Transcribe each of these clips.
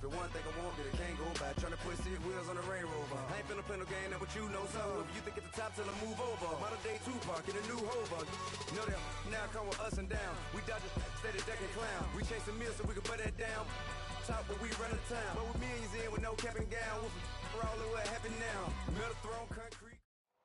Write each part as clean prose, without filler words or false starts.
The one thing I won't get, it can't go by. Trying to put 6 wheels on the Range Rover. I ain't finna play no game, that what you know. So if you think at the top, tell them move over. Modern day Tupac in a new Hova. Know them, now come with us and down. We dodge it, steady deck and clown. We chase the meal so we can put that down. Top, but we run the town. But with millions in with no cap and gown. We're all in what happened now. Metal throne, concrete.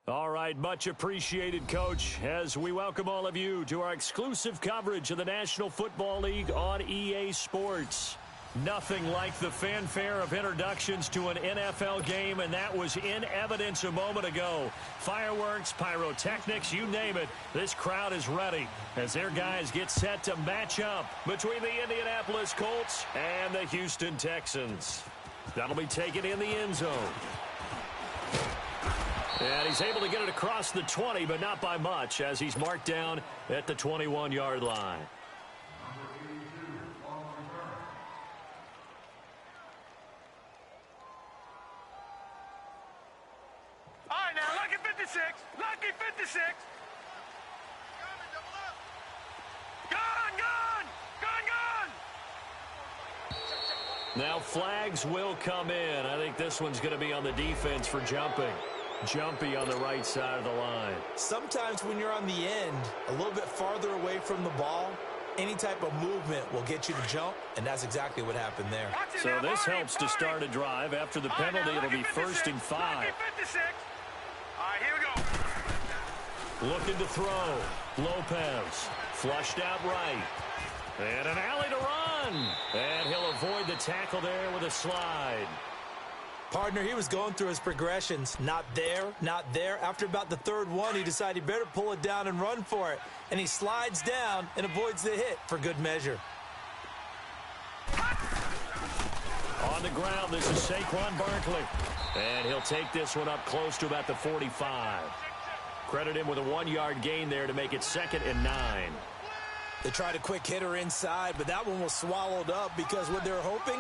All right, much appreciated, Coach, as we welcome all of you to our exclusive coverage of the National Football League on EA Sports. Nothing like the fanfare of introductions to an NFL game, and that was in evidence a moment ago. Fireworks, pyrotechnics, you name it, this crowd is ready as their guys get set to match up between the Indianapolis Colts and the Houston Texans. That'll be taken in the end zone. And he's able to get it across the 20, but not by much, as he's marked down at the 21-yard line. All right, now, lucky 56. Lucky 56. Gone, gone. Gone, gone. Now flags will come in. I think this one's going to be on the defense for jumping. Jumpy on the right side of the line. Sometimes when you're on the end, a little bit farther away from the ball, any type of movement will get you to jump, and that's exactly what happened there. So this helps to start a drive. After the penalty, it'll be 1st and 5. All right, here we go. Looking to throw. Lopez flushed out right. And an alley to run. And he'll avoid the tackle there with a slide. Partner, he was going through his progressions. Not there, not there. After about the 3rd one, he decided he better pull it down and run for it. And he slides down and avoids the hit for good measure. On the ground, this is Saquon Barkley. And he'll take this one up close to about the 45. Credit him with a 1-yard gain there to make it 2nd and 9. They tried a quick hitter inside, but that one was swallowed up because what they're hoping,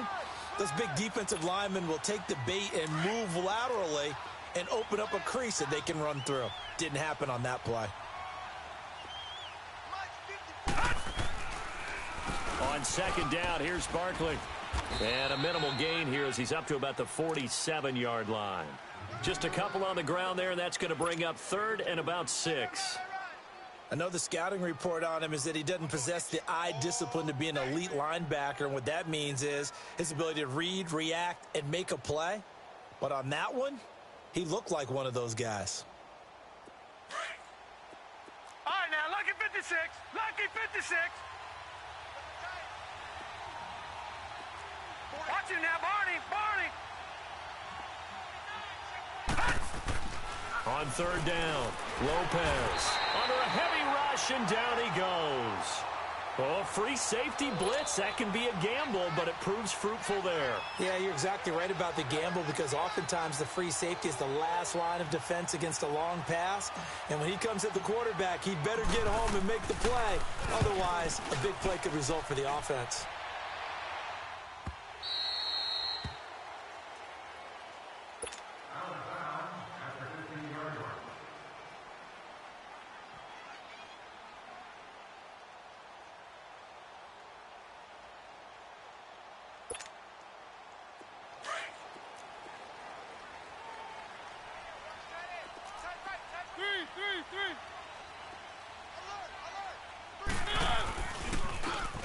those big defensive linemen will take the bait and move laterally and open up a crease that they can run through. Didn't happen on that play. On 2nd down, here's Barkley. And a minimal gain here as he's up to about the 47-yard line. Just a couple on the ground there, and that's going to bring up 3rd and about 6. I know the scouting report on him is that he doesn't possess the eye discipline to be an elite linebacker, and what that means is his ability to read, react, and make a play. But on that one, he looked like one of those guys. All right, now, lucky 56. Lucky 56. Watch him now, Barney. Barney. On 3rd down, Lopez under a heavy rush, and down he goes. Oh, free safety blitz, that can be a gamble, but it proves fruitful there. Yeah, you're exactly right about the gamble because oftentimes the free safety is the last line of defense against a long pass. And when he comes at the quarterback, he'd better get home and make the play. Otherwise, a big play could result for the offense.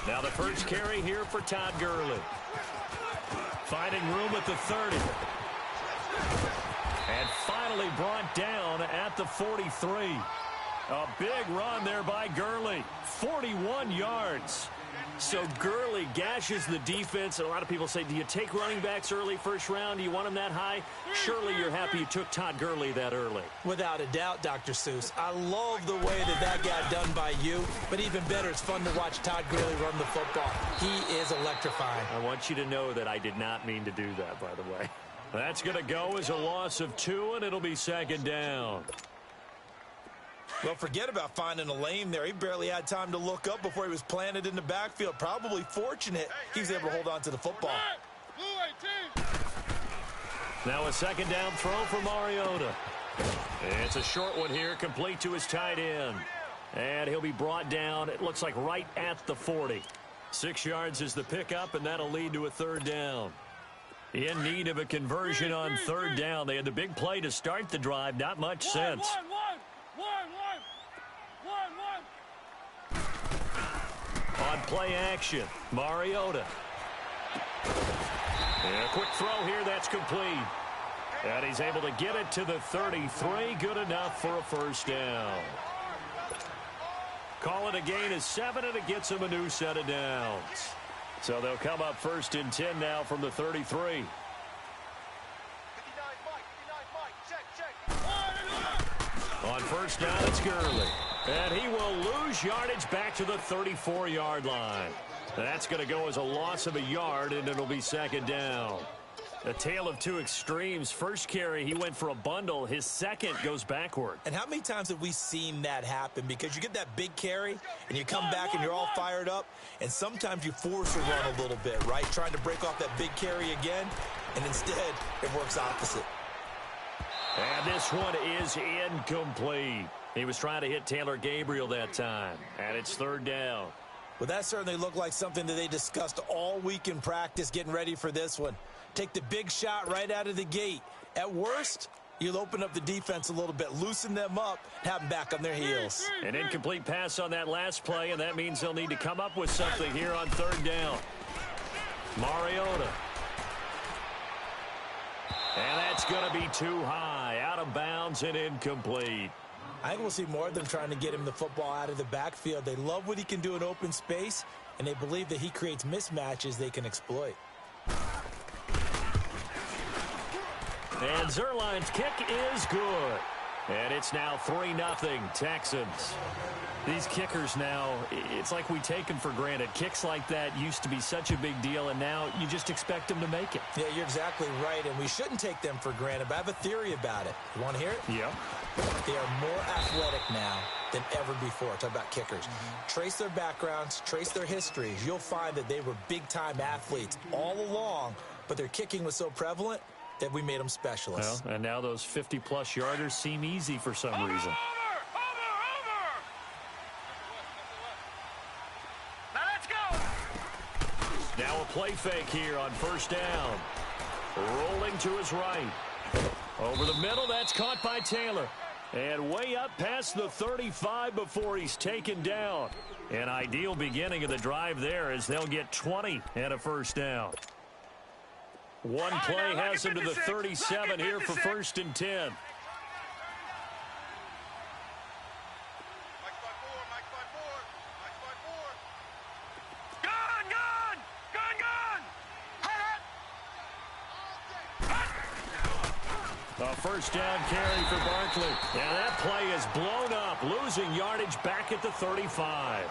Now the first carry here for Todd Gurley. Finding room at the 30. And finally brought down at the 43. A big run there by Gurley. 41 yards. So Gurley gashes the defense. And a lot of people say, do you take running backs early first round? Do you want them that high? Surely you're happy you took Todd Gurley that early. Without a doubt, Dr. Seuss. I love the way that got done by you. But even better, it's fun to watch Todd Gurley run the football. He is electrifying. I want you to know that I did not mean to do that, by the way. That's going to go as a loss of 2, and it'll be 2nd down. Well, forget about finding a lane there. He barely had time to look up before he was planted in the backfield. Probably fortunate he was able to hold on to the football. Now a 2nd down throw for Mariota. It's a short one here, complete to his tight end. And he'll be brought down, it looks like right at the 40. 6 yards is the pickup, and that'll lead to a 3rd down. In need of a conversion on third down. They had the big play to start the drive. Not much sense. On play action, Mariota. And a quick throw here, that's complete. And he's able to get it to the 33. Good enough for a first down. Call it a gain of 7, and it gets him a new set of downs. So they'll come up first and 10 now from the 33. On first down, it's Gurley. And he will lose yardage back to the 34-yard line. That's going to go as a loss of a yard, and it'll be second down. A tale of two extremes. First carry, he went for a bundle. His second goes backward. And how many times have we seen that happen? Because you get that big carry, and you come back and you're all fired up, and sometimes you force a run a little bit, right? Trying to break off that big carry again, and instead it works opposite. And this one is incomplete. He was trying to hit Taylor Gabriel that time, and it's third down. Well, that certainly looked like something that they discussed all week in practice, getting ready for this one. Take the big shot right out of the gate. At worst, you'll open up the defense a little bit, loosen them up, have them back on their heels. An incomplete pass on that last play, and that means they'll need to come up with something here on third down. Mariota. And that's going to be too high, out of bounds and incomplete. I think we'll see more of them trying to get him the football out of the backfield. They love what he can do in open space, and they believe that he creates mismatches they can exploit. And Zerline's kick is good. And it's now 3-0 Texans. These kickers now, it's like we take them for granted. Kicks like that used to be such a big deal, and now you just expect them to make it. Yeah, you're exactly right, and we shouldn't take them for granted, but I have a theory about it. You want to hear it? Yeah. They are more athletic now than ever before. Talk about kickers. Trace their backgrounds, trace their histories. You'll find that they were big-time athletes all along, but their kicking was so prevalent that we made them specialists. Well, and now those 50-plus yarders seem easy for some reason. Now let's go. Now a play fake here on first down. Rolling to his right. Over the middle, that's caught by Taylor. And way up past the 35 before he's taken down. An ideal beginning of the drive there as they'll get 20 and a first down. One play has him to the 37 here for first and 10. A first down carry for Barkley. And that play is blown up, losing yardage back at the 35.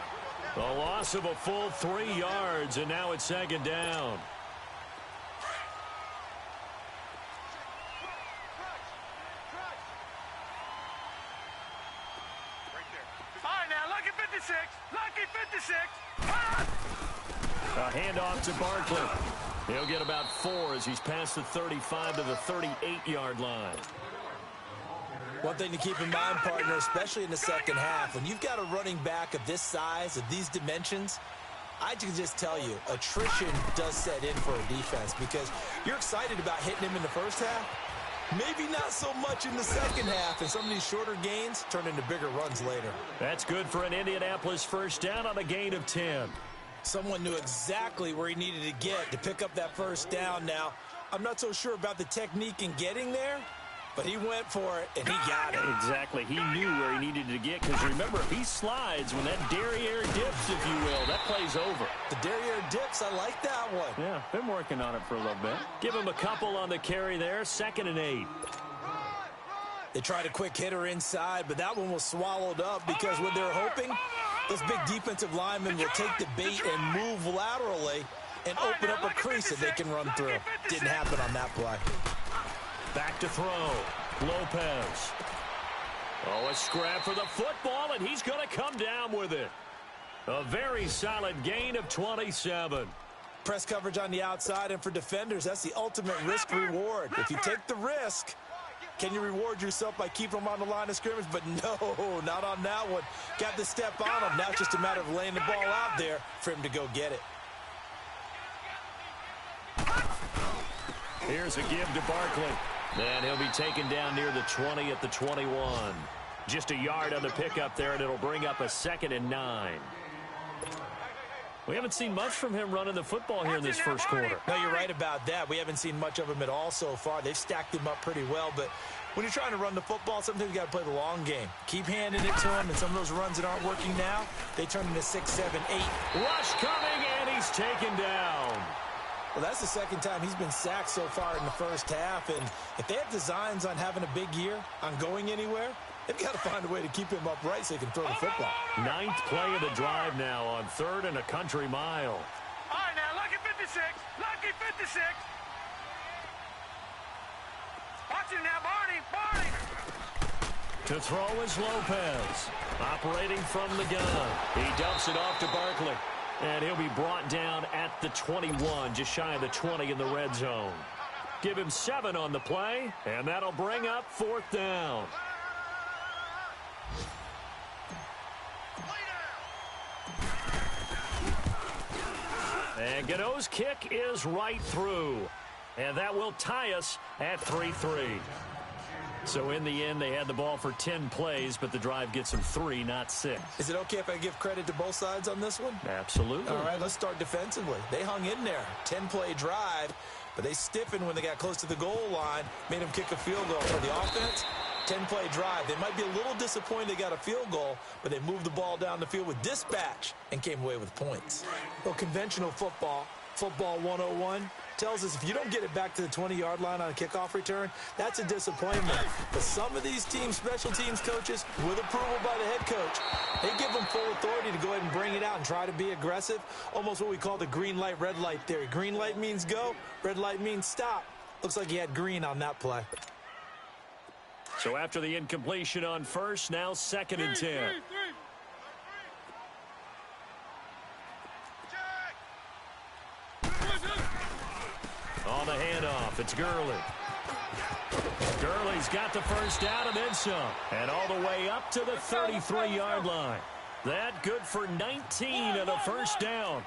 A loss of a full 3 yards, and now it's second down. Lucky 56. Lucky 56. A handoff to Barkley. He'll get about 4 as he's past the 35 to the 38-yard line. One thing to keep in mind, partner, especially in the second half, when you've got a running back of this size, of these dimensions, I can just tell you, attrition does set in for a defense because you're excited about hitting him in the first half. Maybe not so much in the second half, and some of these shorter gains turn into bigger runs later. That's good for an Indianapolis first down on a gain of 10. Someone knew exactly where he needed to get to pick up that first down. Now, I'm not so sure about the technique in getting there, but he went for it, and he got it. Exactly. He knew where he needed to get, because remember, if he slides, when that derriere dips, if you will, that play's over. The derriere dips, I like that one. Yeah, been working on it for a little bit. Give him a couple on the carry there, 2nd and 8. They tried a quick hitter inside, but that one was swallowed up because what they're hoping, those big defensive linemen will take the bait and move laterally and open up a crease that they can run through. Didn't happen on that play. Back to throw. Lopez. Oh, a scrap for the football, and he's going to come down with it. A very solid gain of 27. Press coverage on the outside, and for defenders, that's the ultimate risk-reward. If you take the risk, can you reward yourself by keeping them on the line of scrimmage? But no, not on that one. Got to step on him. Now it's just a matter of laying the ball out there for him to go get it. Here's a give to Barkley. And he'll be taken down near the 20 at the 21. Just a yard on the pickup there, and it'll bring up a 2nd and 9. We haven't seen much from him running the football here in this first quarter. No, you're right about that. We haven't seen much of him at all so far. They've stacked him up pretty well, but when you're trying to run the football, sometimes you got to play the long game. Keep handing it to him, and some of those runs that aren't working now, they turn into 6, 7, 8. Rush coming, and he's taken down. Well, that's the second time he's been sacked so far in the first half, and if they have designs on having a big year, on going anywhere, they've got to find a way to keep him upright so he can throw the football. 9th play of the drive now on 3rd and a country mile. All right, now, lucky 56. Lucky 56. Watch him now, Barney. Barney. To throw is Lopez. Operating from the gun. He dumps it off to Barkley. And he'll be brought down at the 21, just shy of the 20 in the red zone. Give him 7 on the play, and that'll bring up 4th down. And Gano's kick is right through. And that will tie us at 3-3. So in the end, they had the ball for 10 plays, but the drive gets them 3, not 6. Is it okay if I give credit to both sides on this one? Absolutely. All right, let's start defensively. They hung in there. 10-play drive, but they stiffened when they got close to the goal line, made them kick a field goal. For the offense, 10-play drive. They might be a little disappointed they got a field goal, but they moved the ball down the field with dispatch and came away with points. Well, conventional football 101, tells us if you don't get it back to the 20-yard line on a kickoff return, that's a disappointment. But some of these teams, special teams coaches, with approval by the head coach, they give them full authority to go ahead and bring it out and try to be aggressive, almost what we call the green light, red light theory. Green light means go, red light means stop. Looks like he had green on that play. So after the incompletion on first, now 2nd and 10. On the handoff, it's Gurley. Gurley's got the first down and then some. And all the way up to the 33-yard line. That good for 19 and a first down.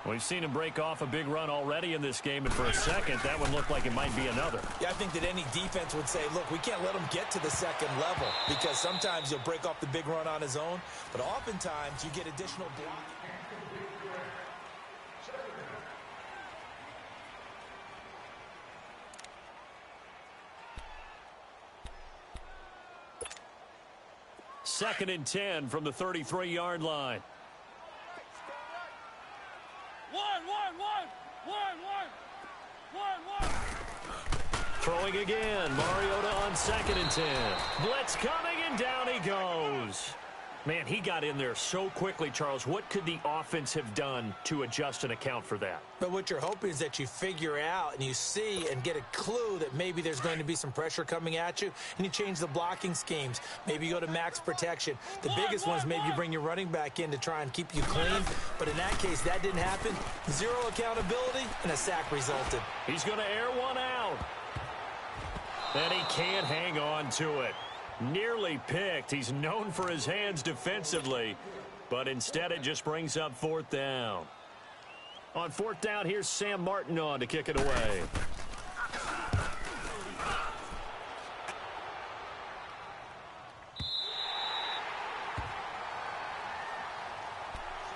We've seen him break off a big run already in this game, and for a second, that one looked like it might be another. Yeah, I think that any defense would say, look, we can't let him get to the second level, because sometimes he'll break off the big run on his own, but oftentimes you get additional blocking. Second and 10 from the 33-yard line. One. Throwing again. Mariota on 2nd and 10. Blitz coming, and down he goes. Man, he got in there so quickly, Charles. What could the offense have done to adjust and account for that? But what you're hoping is that you figure out and you see and get a clue that maybe there's going to be some pressure coming at you, and you change the blocking schemes. Maybe you go to max protection. The biggest one is maybe you bring your running back in to try and keep you clean. But in that case, that didn't happen. Zero accountability, and a sack resulted. He's going to air one out. And he can't hang on to it. Nearly picked. He's known for his hands defensively, but instead it just brings up 4th down. On 4th down, here's Sam Martin on to kick it away.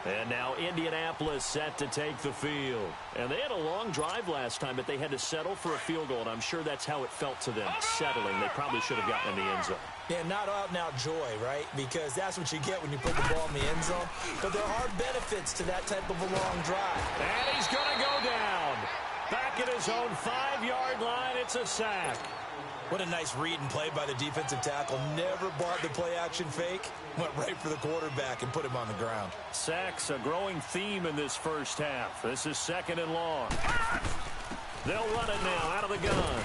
And now Indianapolis set to take the field. And they had a long drive last time, but they had to settle for a field goal, and I'm sure that's how it felt to them, settling. They probably should have gotten in the end zone. Yeah, not out-and-out joy, right? Because that's what you get when you put the ball in the end zone. But there are benefits to that type of a long drive. And he's going to go down. Back at his own 5-yard line, it's a sack. What a nice read and play by the defensive tackle. Never bought the play-action fake. Went right for the quarterback and put him on the ground. Sacks, a growing theme in this first half. This is 2nd and long. They'll run it now out of the gun.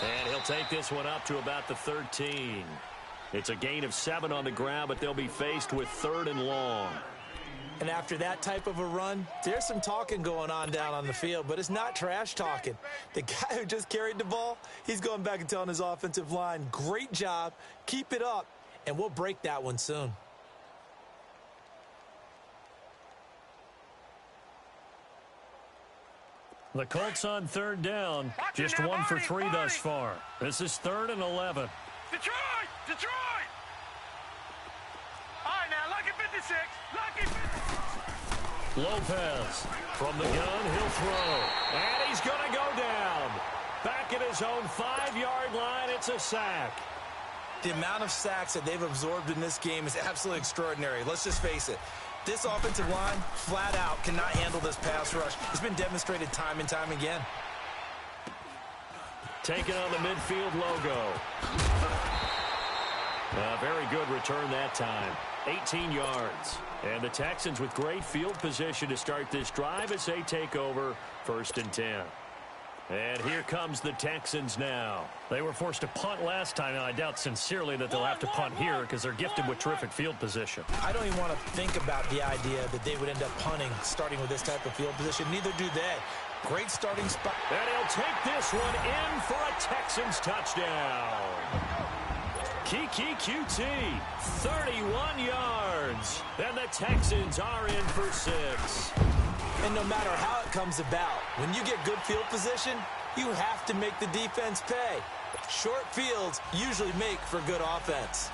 And he'll take this one up to about the 13. It's a gain of 7 on the ground, but they'll be faced with 3rd and long. And after that type of a run, there's some talking going on down on the field, but it's not trash talking. The guy who just carried the ball, he's going back and telling his offensive line, great job, keep it up, and we'll break that one soon. The Colts on third down, just 1 for 3 thus far. This is 3rd and 11. Detroit! Detroit! All right, now, lucky 56. Lucky 56. Lopez from the gun, he'll throw. And he's going to go down. Back at his own 5-yard line, it's a sack. The amount of sacks that they've absorbed in this game is absolutely extraordinary. Let's just face it. This offensive line, flat out, cannot handle this pass rush. It's been demonstrated time and time again. Taking on the midfield logo. A very good return that time. 18 yards. And the Texans with great field position to start this drive as they take over 1st and 10. And here comes the Texans now. They were forced to punt last time, and I doubt sincerely that they'll have to punt here because they're gifted with terrific field position. I don't even want to think about the idea that they would end up punting starting with this type of field position. Neither do they. Great starting spot. And he'll take this one in for a Texans touchdown. Kiki QT, 31 yards. And the Texans are in for 6. And no matter how it comes about, when you get good field position, you have to make the defense pay. Short fields usually make for good offense.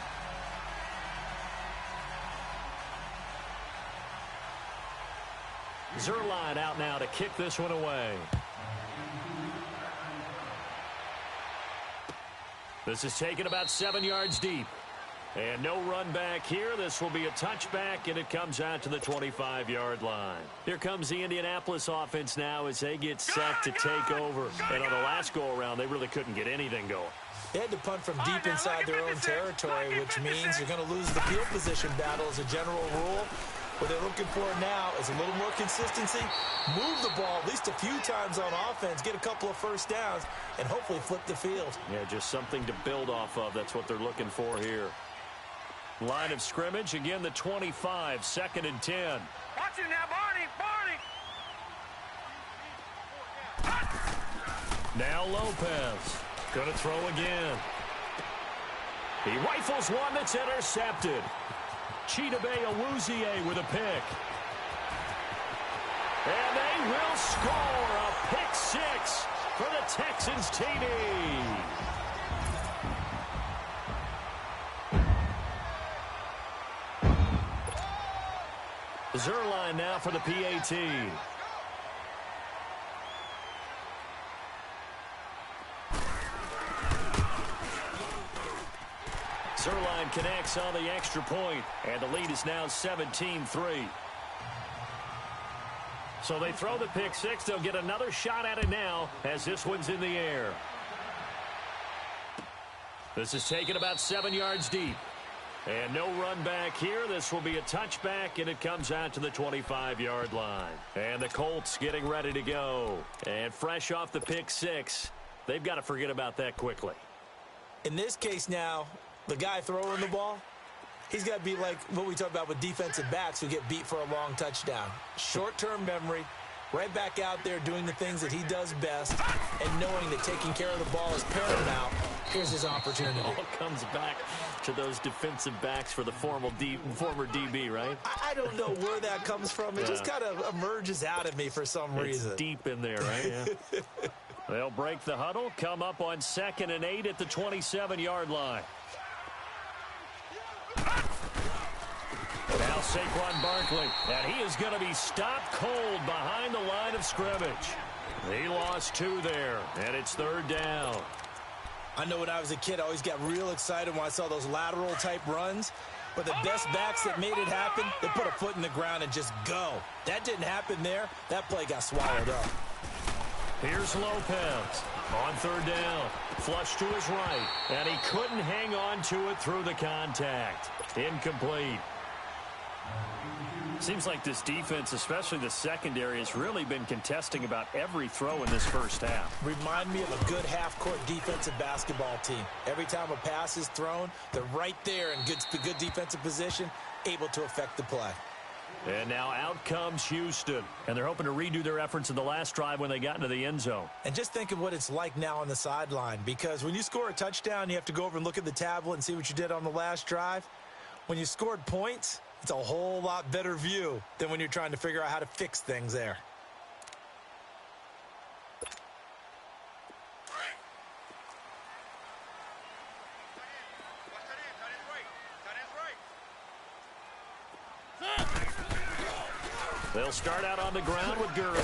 Zerline out now to kick this one away. This is taken about 7 yards deep. And no run back here. This will be a touchback, and it comes out to the 25-yard line. Here comes the Indianapolis offense now as they get set to take over. And on the last go-around, they really couldn't get anything going. They had to punt from deep inside their own territory, which means you're going to lose the field position battle as a general rule. What they're looking for now is a little more consistency, move the ball at least a few times on offense, get a couple of first downs, and hopefully flip the field. Yeah, just something to build off of. That's what they're looking for here. Line of scrimmage, again, the 25, 2nd and 10. Watch it now, Barney, Barney. Now Lopez, going to throw again. He rifles one that's intercepted. Chidobe Awuzie with a pick. And they will score a pick 6 for the Texans TD. Zerline now for the PAT. Zerline connects on the extra point, and the lead is now 17-3. So they throw the pick 6. They'll get another shot at it now as this one's in the air. This is taken about 7 yards deep. And no run back here. This will be a touchback, and it comes out to the 25-yard line. And the Colts getting ready to go. And fresh off the pick 6, they've got to forget about that quickly. In this case now, the guy throwing the ball, he's got to be like what we talk about with defensive backs who get beat for a long touchdown. Short-term memory, right back out there doing the things that he does best, and knowing that taking care of the ball is paramount. Here's his opportunity. It all comes back to those defensive backs for the former DB, right? I don't know where that comes from. It just kind of emerges out of me for some reason. It's deep in there, right? Yeah. They'll break the huddle, come up on 2nd and 8 at the 27-yard line. Now Saquon Barkley, and he is going to be stopped cold behind the line of scrimmage. He lost 2 there, and it's 3rd down. I know when I was a kid, I always got real excited when I saw those lateral-type runs. But the best backs that made it happen, they put a foot in the ground and just go. That didn't happen there. That play got swallowed up. Here's Lopez on 3rd down. Flush to his right, and he couldn't hang on to it through the contact. Incomplete. Seems like this defense, especially the secondary, has really been contesting about every throw in this first half. Remind me of a good half-court defensive basketball team. Every time a pass is thrown, they're right there in good defensive position, able to affect the play. And now out comes Houston. And they're hoping to redo their efforts in the last drive when they got into the end zone. And just think of what it's like now on the sideline. Because when you score a touchdown, you have to go over and look at the tablet and see what you did on the last drive. When you scored points, it's a whole lot better view than when you're trying to figure out how to fix things there. They'll start out on the ground with Gurley.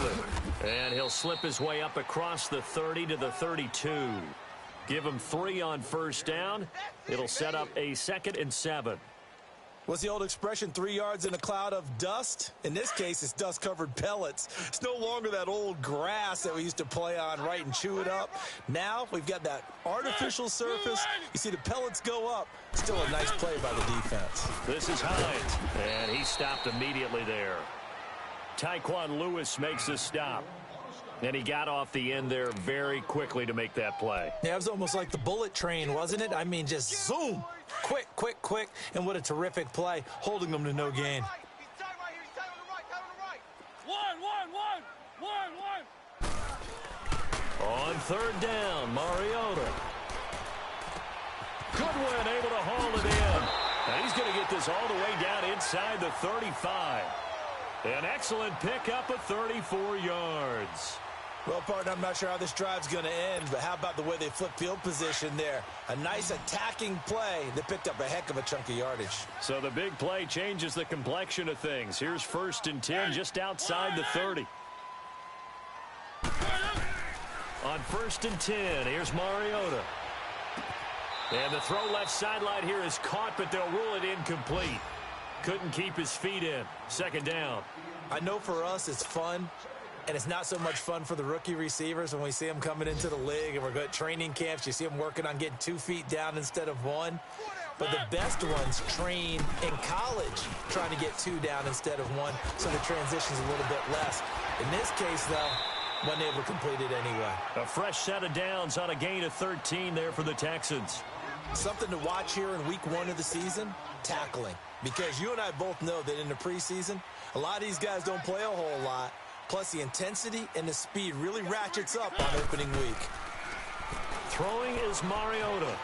And he'll slip his way up across the 30 to the 32. Give him 3 on first down. It'll set up a 2nd and 7. What's the old expression, 3 yards in a cloud of dust? In this case, it's dust-covered pellets. It's no longer that old grass that we used to play on, right, and chew it up. Now we've got that artificial surface. You see the pellets go up. Still a nice play by the defense. This is Hines, and he stopped immediately there. Tyquan Lewis makes the stop. And he got off the end there very quickly to make that play. Yeah, it was almost like the bullet train, wasn't it? I mean, just zoom. Quick, quick, quick. And what a terrific play, holding them to no gain. On 3rd down, Mariota. Goodwin able to haul it in. And he's going to get this all the way down inside the 35. An excellent pickup of 34 yards. Well, partner, I'm not sure how this drive's going to end, but how about the way they flip field position there? A nice attacking play that picked up a heck of a chunk of yardage. So the big play changes the complexion of things. Here's 1st and 10 just outside the 30. On 1st and 10, here's Mariota. And the throw left sideline here is caught, but they'll rule it incomplete. Couldn't keep his feet in. 2nd down. I know for us it's fun, and it's not so much fun for the rookie receivers when we see them coming into the league and we're going to training camps. You see them working on getting 2 feet down instead of 1. But the best ones train in college trying to get 2 down instead of 1, so the transition's a little bit less. In this case, though, wasn't able to complete it anyway. A fresh set of downs on a gain of 13 there for the Texans. Something to watch here in week 1 of the season, tackling. Because you and I both know that in the preseason, a lot of these guys don't play a whole lot. Plus, the intensity and the speed really ratchets up on opening week. Throwing is Mariota.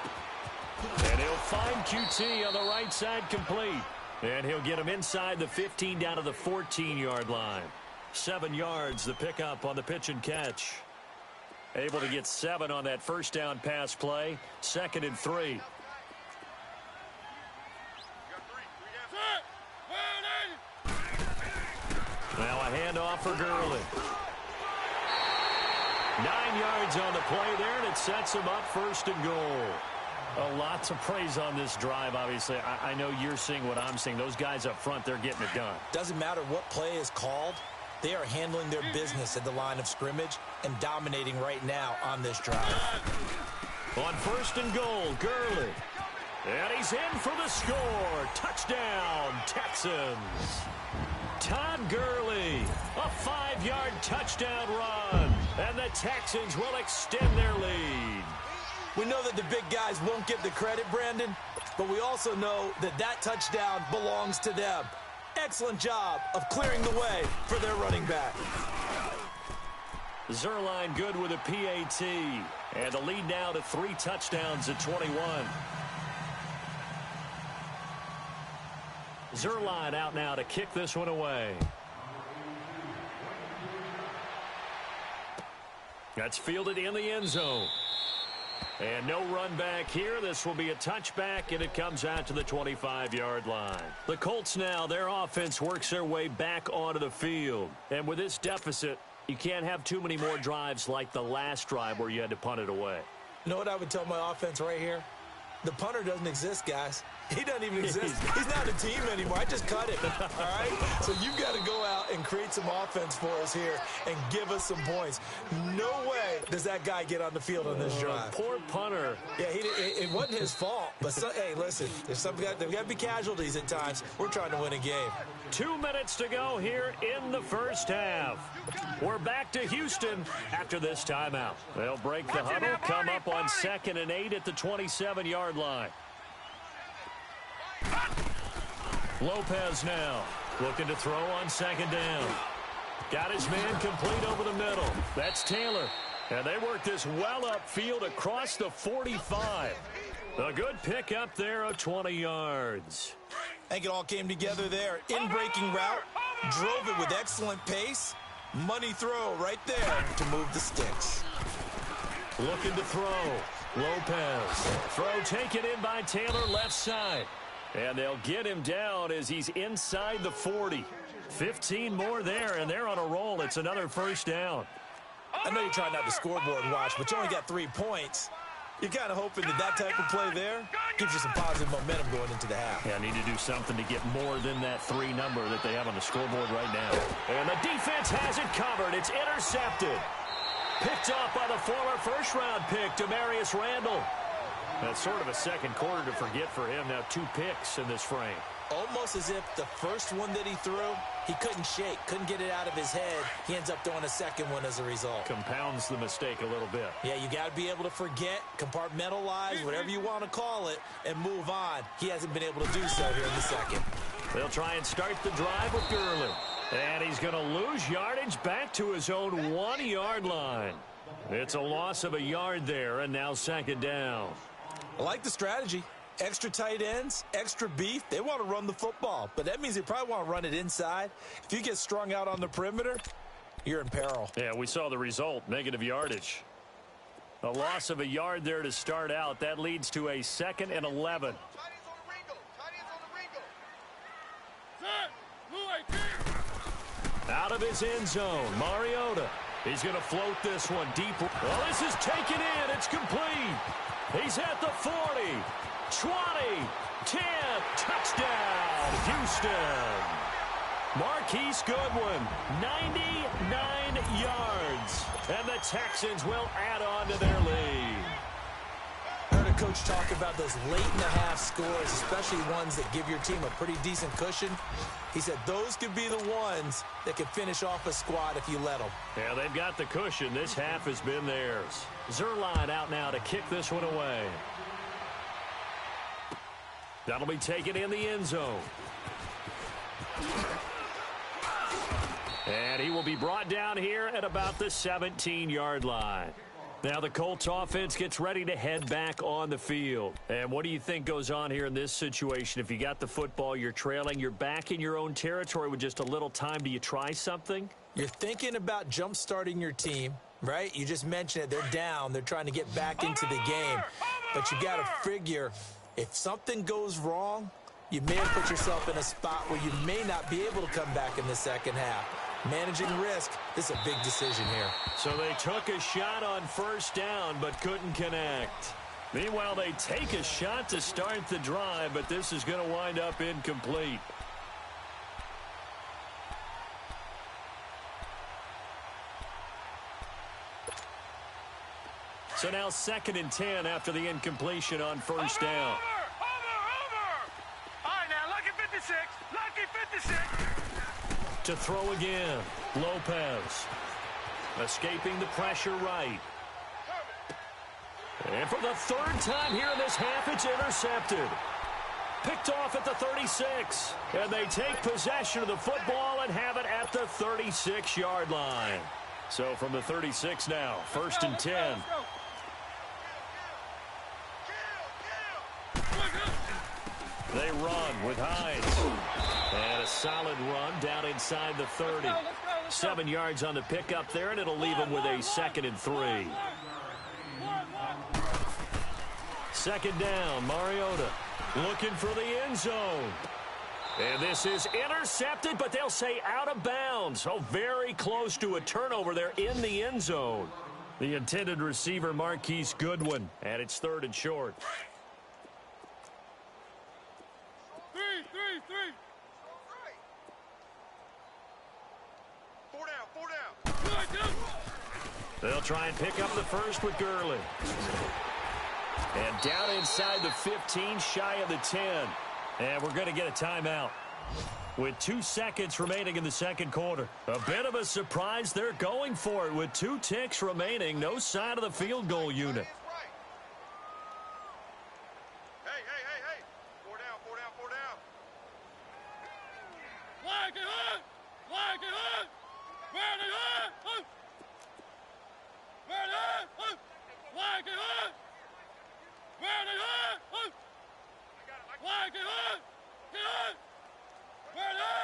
And he'll find QT on the right side complete. And he'll get him inside the 15 down to the 14-yard line. 7 yards, the pickup on the pitch and catch. Able to get 7 on that first down pass play. 2nd and 3. Now a handoff for Gurley. 9 yards on the play there, and it sets him up 1st and goal. Lots of praise on this drive, obviously. I know you're seeing what I'm seeing. Those guys up front, they're getting it done. Doesn't matter what play is called. They are handling their business at the line of scrimmage and dominating right now on this drive. On 1st and goal, Gurley. And he's in for the score. Touchdown, Texans. Todd Gurley, a 5-yard touchdown run. And the Texans will extend their lead. We know that the big guys won't get the credit, Brandon, but we also know that that touchdown belongs to them. Excellent job of clearing the way for their running back. Zuerlein good with a PAT. And the lead now to 3 touchdowns at 21. Zuerlein out now to kick this one away. That's fielded in the end zone. And no run back here. This will be a touchback, and it comes out to the 25-yard line. The Colts now, their offense works their way back onto the field. And with this deficit, you can't have too many more drives like the last drive where you had to punt it away. You know what I would tell my offense right here? The punter doesn't exist, guys. He doesn't even exist. He's not a team anymore. I just cut it, all right? So you've got to go out and create some offense for us here and give us some points. No way does that guy get on the field on this drive. Poor punter. Yeah, it wasn't his fault. But, hey, listen, there's got to be casualties at times. We're trying to win a game. 2 minutes to go here in the first half. We're back to Houston after this timeout. They'll break the huddle, come up on 2nd and 8 at the 27-yard line. Lopez now looking to throw on 2nd down. Got his man complete over the middle. That's Taylor. And they work this well upfield across the 45. A good pickup there of 20 yards. I think it all came together there. In-breaking route, drove it with excellent pace. Money throw right there to move the sticks. Looking to throw. Lopez. Throw taken in by Taylor left side. And they'll get him down as he's inside the 40. 15 more there, and they're on a roll. It's another first down. I know you're trying not to scoreboard watch, but you only got 3 points. You're kind of hoping that type of play there gives you some positive momentum going into the half. Yeah, need to do something to get more than that 3 number that they have on the scoreboard right now. And the defense has it covered. It's intercepted. Picked up by the former first-round pick, Demarius Randall. That's sort of a second quarter to forget for him. Now 2 picks in this frame. Almost as if the first one that he threw, he couldn't shake, couldn't get it out of his head. He ends up throwing a second one as a result. Compounds the mistake a little bit. Yeah, you got to be able to forget, compartmentalize, whatever you want to call it, and move on. He hasn't been able to do so here in the second. They'll try and start the drive with Gurley. And he's going to lose yardage back to his own 1-yard line. It's a loss of a yard there, and now second down. I like the strategy. Extra tight ends, extra beef. They want to run the football, but that means they probably want to run it inside. If you get strung out on the perimeter, you're in peril. Yeah, we saw the result, negative yardage. A loss of a yard there to start out. That leads to a 2nd and 11. Out of his end zone, Mariota. He's going to float this one deep. Well, this is taken in. It's complete. He's at the 40, 20, 10, touchdown, Houston. Marquise Goodwin, 99 yards, and the Texans will add on to their lead. I heard a coach talk about those late-in-the-half scores, especially ones that give your team a pretty decent cushion. He said those could be the ones that could finish off a squad if you let them. Yeah, they've got the cushion. This half has been theirs. Zuerlein out now to kick this one away. That'll be taken in the end zone. And he will be brought down here at about the 17-yard line. Now the Colts offense gets ready to head back on the field. And what do you think goes on here in this situation? If you got the football, you're trailing, you're back in your own territory with just a little time. Do you try something? You're thinking about jump-starting your team, right? You just mentioned it. They're down. They're trying to get back into the game. But you got to figure if something goes wrong, you may have put yourself in a spot where you may not be able to come back in the second half. Managing risk, this is a big decision here. So they took a shot on first down but couldn't connect. Meanwhile, they take a shot to start the drive, but this is going to wind up incomplete. So now 2nd and 10 after the incompletion on first down. Over! All right, now, lucky 56. Lucky 56. To throw again, Lopez. Escaping the pressure right. And for the 3rd time here in this half, it's intercepted. Picked off at the 36. And they take possession of the football and have it at the 36-yard line. So from the 36 now, 1st and 10. They run with Hines. And a solid run down inside the 30. 7 yards on the pickup there, and it'll leave them with a 2nd and 3. 2nd down, Mariota looking for the end zone. And this is intercepted, but they'll say out of bounds. So very close to a turnover there in the end zone. The intended receiver, Marquise Goodwin, and it's 3rd and short. Three. 4 down. They'll try and pick up the first with Gurley. And down inside the 15, shy of the 10. And we're going to get a timeout. With 2 seconds remaining in the second quarter. A bit of a surprise. They're going for it with 2 ticks remaining. No sign of the field goal unit. Hey. 4 down. Like it hot. Burn it hot. Like it hot. Burn it hot. Like it hot. Get hot. Burn it hot.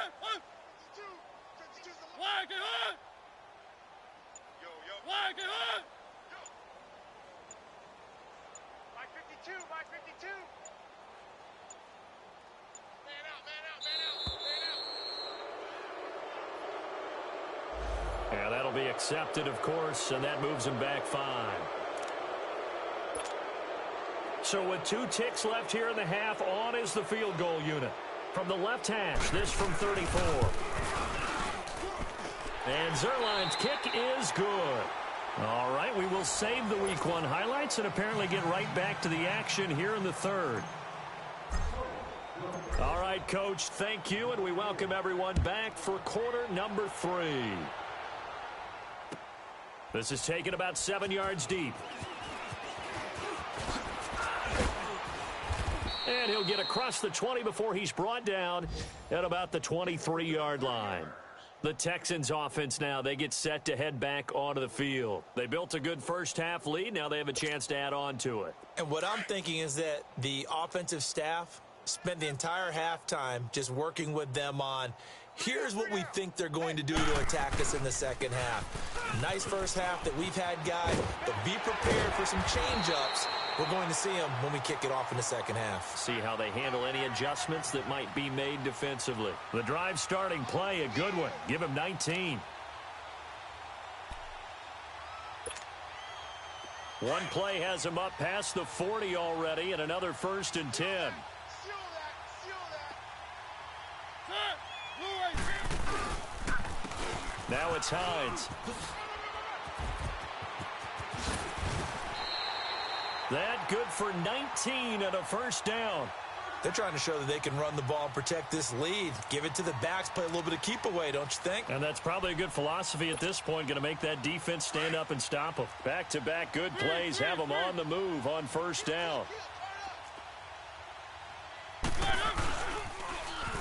Like it hot. Like it hot. Mike 52. And that'll be accepted, of course, and that moves him back 5. So with 2 ticks left here in the half, on is the field goal unit. From the left hash, this from 34. And Zuerlein's kick is good. All right, we will save the Week 1 highlights and apparently get right back to the action here in the third. All right, Coach, thank you, and we welcome everyone back for quarter number 3. This is taken about 7 yards deep. And he'll get across the 20 before he's brought down at about the 23-yard line. The Texans offense now, they get set to head back onto the field. They built a good first-half lead. Now they have a chance to add on to it. And what I'm thinking is that the offensive staff spent the entire halftime just working with them on, here's what we think they're going to do to attack us in the second half. Nice first half that we've had, guys, but be prepared for some change-ups. We're going to see them when we kick it off in the second half. See how they handle any adjustments that might be made defensively. The drive starting play, a good one. Give him 19. One play has him up past the 40 already, and another 1st and 10. Now it's Hines. That good for 19 and a first down. They're trying to show that they can run the ball and protect this lead. Give it to the backs, play a little bit of keep away, don't you think? And that's probably a good philosophy at this point, going to make that defense stand up and stop them. Back-to-back good plays have them on the move on first down.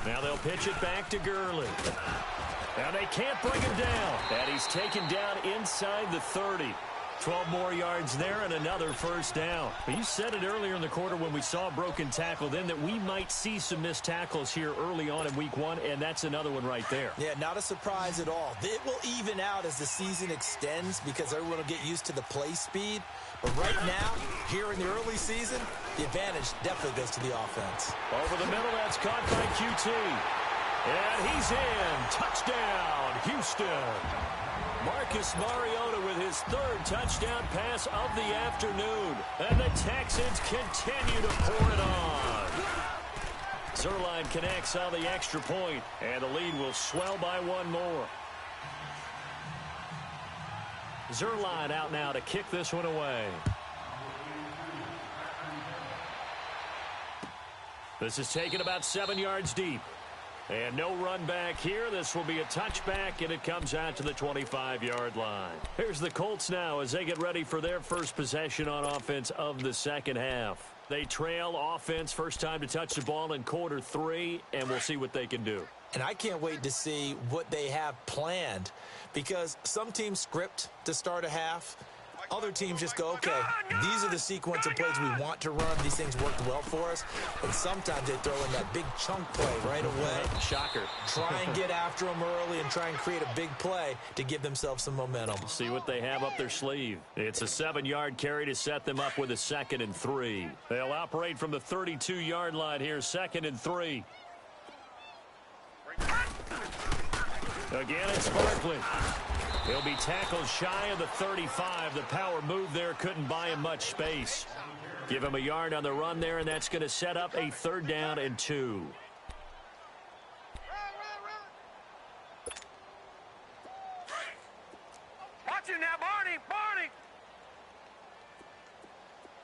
Now they'll pitch it back to Gurley. Now they can't bring him down. And he's taken down inside the 30. 12 more yards there and another first down. But you said it earlier in the quarter when we saw a broken tackle then that we might see some missed tackles here early on in Week 1, and that's another one right there. Yeah, not a surprise at all. It will even out as the season extends because everyone will get used to the play speed. But right now, here in the early season, the advantage definitely goes to the offense. Over the middle, that's caught by QT. And he's in. Touchdown, Houston. Marcus Mariota with his 3rd touchdown pass of the afternoon. And the Texans continue to pour it on. Zuerlein connects on the extra point, and the lead will swell by 1 more. Zuerlein out now to kick this one away. This is taken about 7 yards deep. And no run back here. This will be a touchback, and it comes out to the 25-yard line. Here's the Colts now as they get ready for their first possession on offense of the second half. They trail offense, first time to touch the ball in quarter 3, and we'll see what they can do. And I can't wait to see what they have planned because some teams script to start a half. Other teams just go, okay, these are the sequence of plays we want to run. These things worked well for us. And sometimes they throw in that big chunk play right away. Shocker. Try and get after them early and try and create a big play to give themselves some momentum. See what they have up their sleeve. It's a 7-yard carry to set them up with a 2nd and 3. They'll operate from the 32-yard line here, 2nd and 3. Again, it's Barkley. He'll be tackled shy of the 35. The power move there couldn't buy him much space. Give him a yard on the run there, and that's going to set up a 3rd down and 2. Watch it now, Barney! Barney!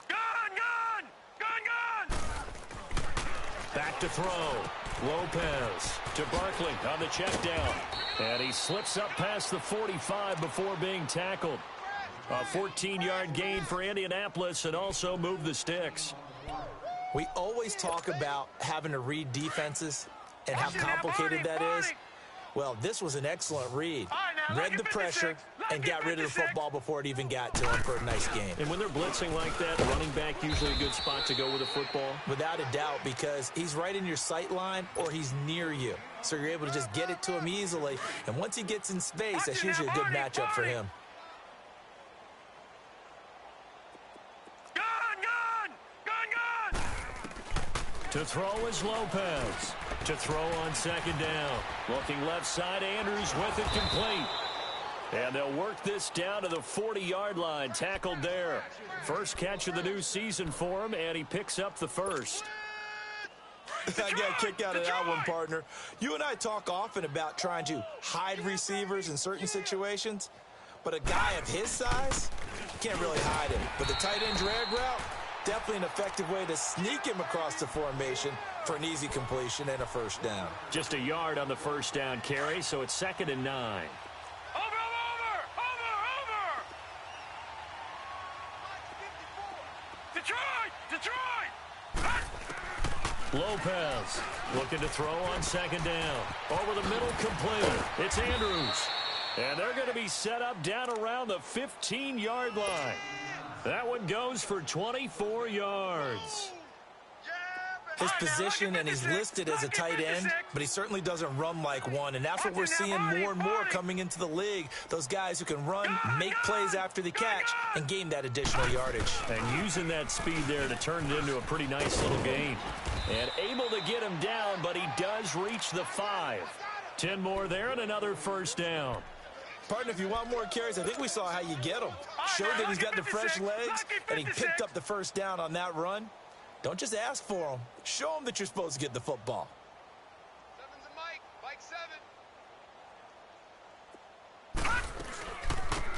Gun! Back to throw. Lopez to Barkley on the check down. And he slips up past the 45 before being tackled. A 14-yard gain for Indianapolis and also move the sticks. We always talk about having to read defenses and how complicated that is. Well, this was an excellent read. Read the pressure and got rid of the football before it even got to him for a nice game. And when they're blitzing like that, running back usually a good spot to go with a football? Without a doubt, because he's right in your sight line or he's near you. So you're able to just get it to him easily. And once he gets in space, that's usually a good matchup for him. To throw is Lopez. To throw on 2nd down. Looking left side, Andrews with it complete. And they'll work this down to the 40-yard line, tackled there. First catch of the new season for him, and he picks up the first. I got a kick out of that one, partner. You and I talk often about trying to hide receivers in certain situations, but a guy of his size, can't really hide him. But the tight end drag route, definitely an effective way to sneak him across the formation for an easy completion and a first down. Just a yard on the first down carry, so it's 2nd and 9. Lopez looking to throw on 2nd down. Over the middle, complete. It's Andrews. And they're going to be set up down around the 15-yard line. That one goes for 24 yards. His position, and he's listed as a tight end, but he certainly doesn't run like one, and that's what we're seeing more and more coming into the league. Those guys who can run, make plays after the catch, and gain that additional yardage. And using that speed there to turn it into a pretty nice little gain. And able to get him down, but he does reach the 5. 10 more there and another first down. Partner, if you want more carries, I think we saw how you get them. Showed that he's got the fresh legs, and he picked up the first down on that run. Don't just ask for him. Show him that you're supposed to get the football. 7's a Mike. Mike 7.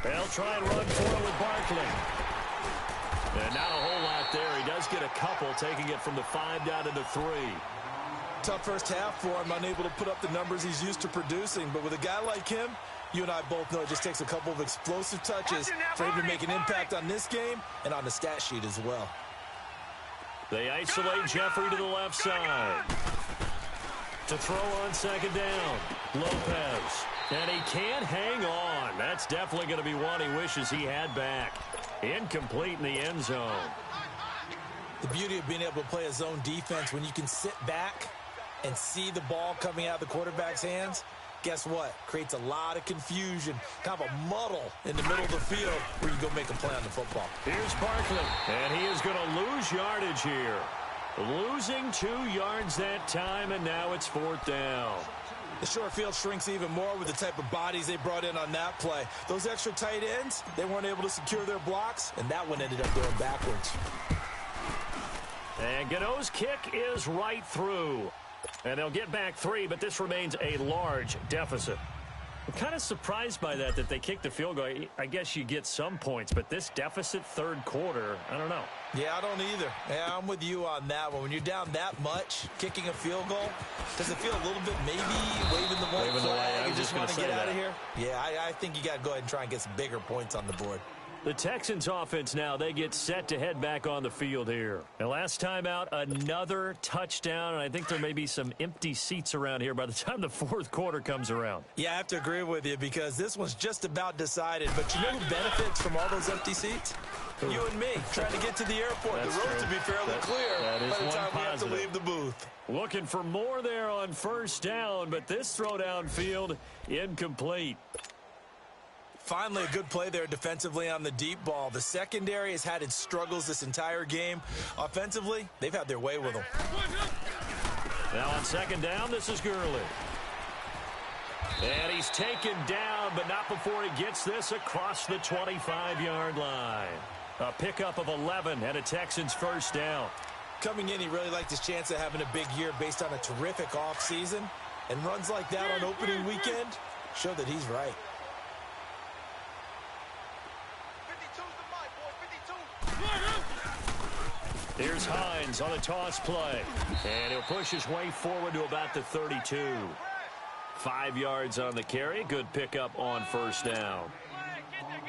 They'll try and run for it with Barkley. And not a whole lot there. He does get a couple, taking it from the 5 down to the 3. Tough first half for him, unable to put up the numbers he's used to producing. But with a guy like him, you and I both know it just takes a couple of explosive touches for him to make an impact on this game and on the stat sheet as well. They isolate Jeffrey to the left side. To throw on 2nd down, Lopez. And he can't hang on. That's definitely going to be one he wishes he had back. Incomplete in the end zone. The beauty of being able to play a zone defense when you can sit back and see the ball coming out of the quarterback's hands, guess what? Creates a lot of confusion, kind of a muddle in the middle of the field where you go make a play on the football. Here's Barkley, and he is going to lose yardage here. Losing 2 yards that time, and now it's 4th down. The short field shrinks even more with the type of bodies they brought in on that play. Those extra tight ends, they weren't able to secure their blocks, and that one ended up going backwards. And Gano's kick is right through. And they'll get back 3, but this remains a large deficit. I'm kind of surprised by that they kicked the field goal. I guess you get some points, but this deficit 3rd quarter, I don't know. Yeah, I don't either. Yeah, I'm with you on that one. When you're down that much, kicking a field goal, does it feel a little bit maybe waving the white flag and just want to get out of here? Yeah, I think you got to go ahead and try and get some bigger points on the board. The Texans offense now, they get set to head back on the field here. And last time out, another touchdown, and I think there may be some empty seats around here by the time the 4th quarter comes around. Yeah, I have to agree with you because this one's just about decided. But you know who benefits from all those empty seats? Ooh. You and me, trying to get to the airport. That's the roads true. will be fairly clear by the time we have to positive. leave the booth. Looking for more there on 1st down, but this throw downfield incomplete. Finally, a good play there defensively on the deep ball. The secondary has had its struggles this entire game. Offensively, they've had their way with them. Now on 2nd down, this is Gurley. And he's taken down, but not before he gets this across the 25-yard line. A pickup of 11 and a Texans 1st down. Coming in, he really liked his chance of having a big year based on a terrific offseason. And runs like that on opening weekend show that he's right. Here's Hines on a toss play. And he'll push his way forward to about the 32. 5 yards on the carry. Good pickup on 1st down.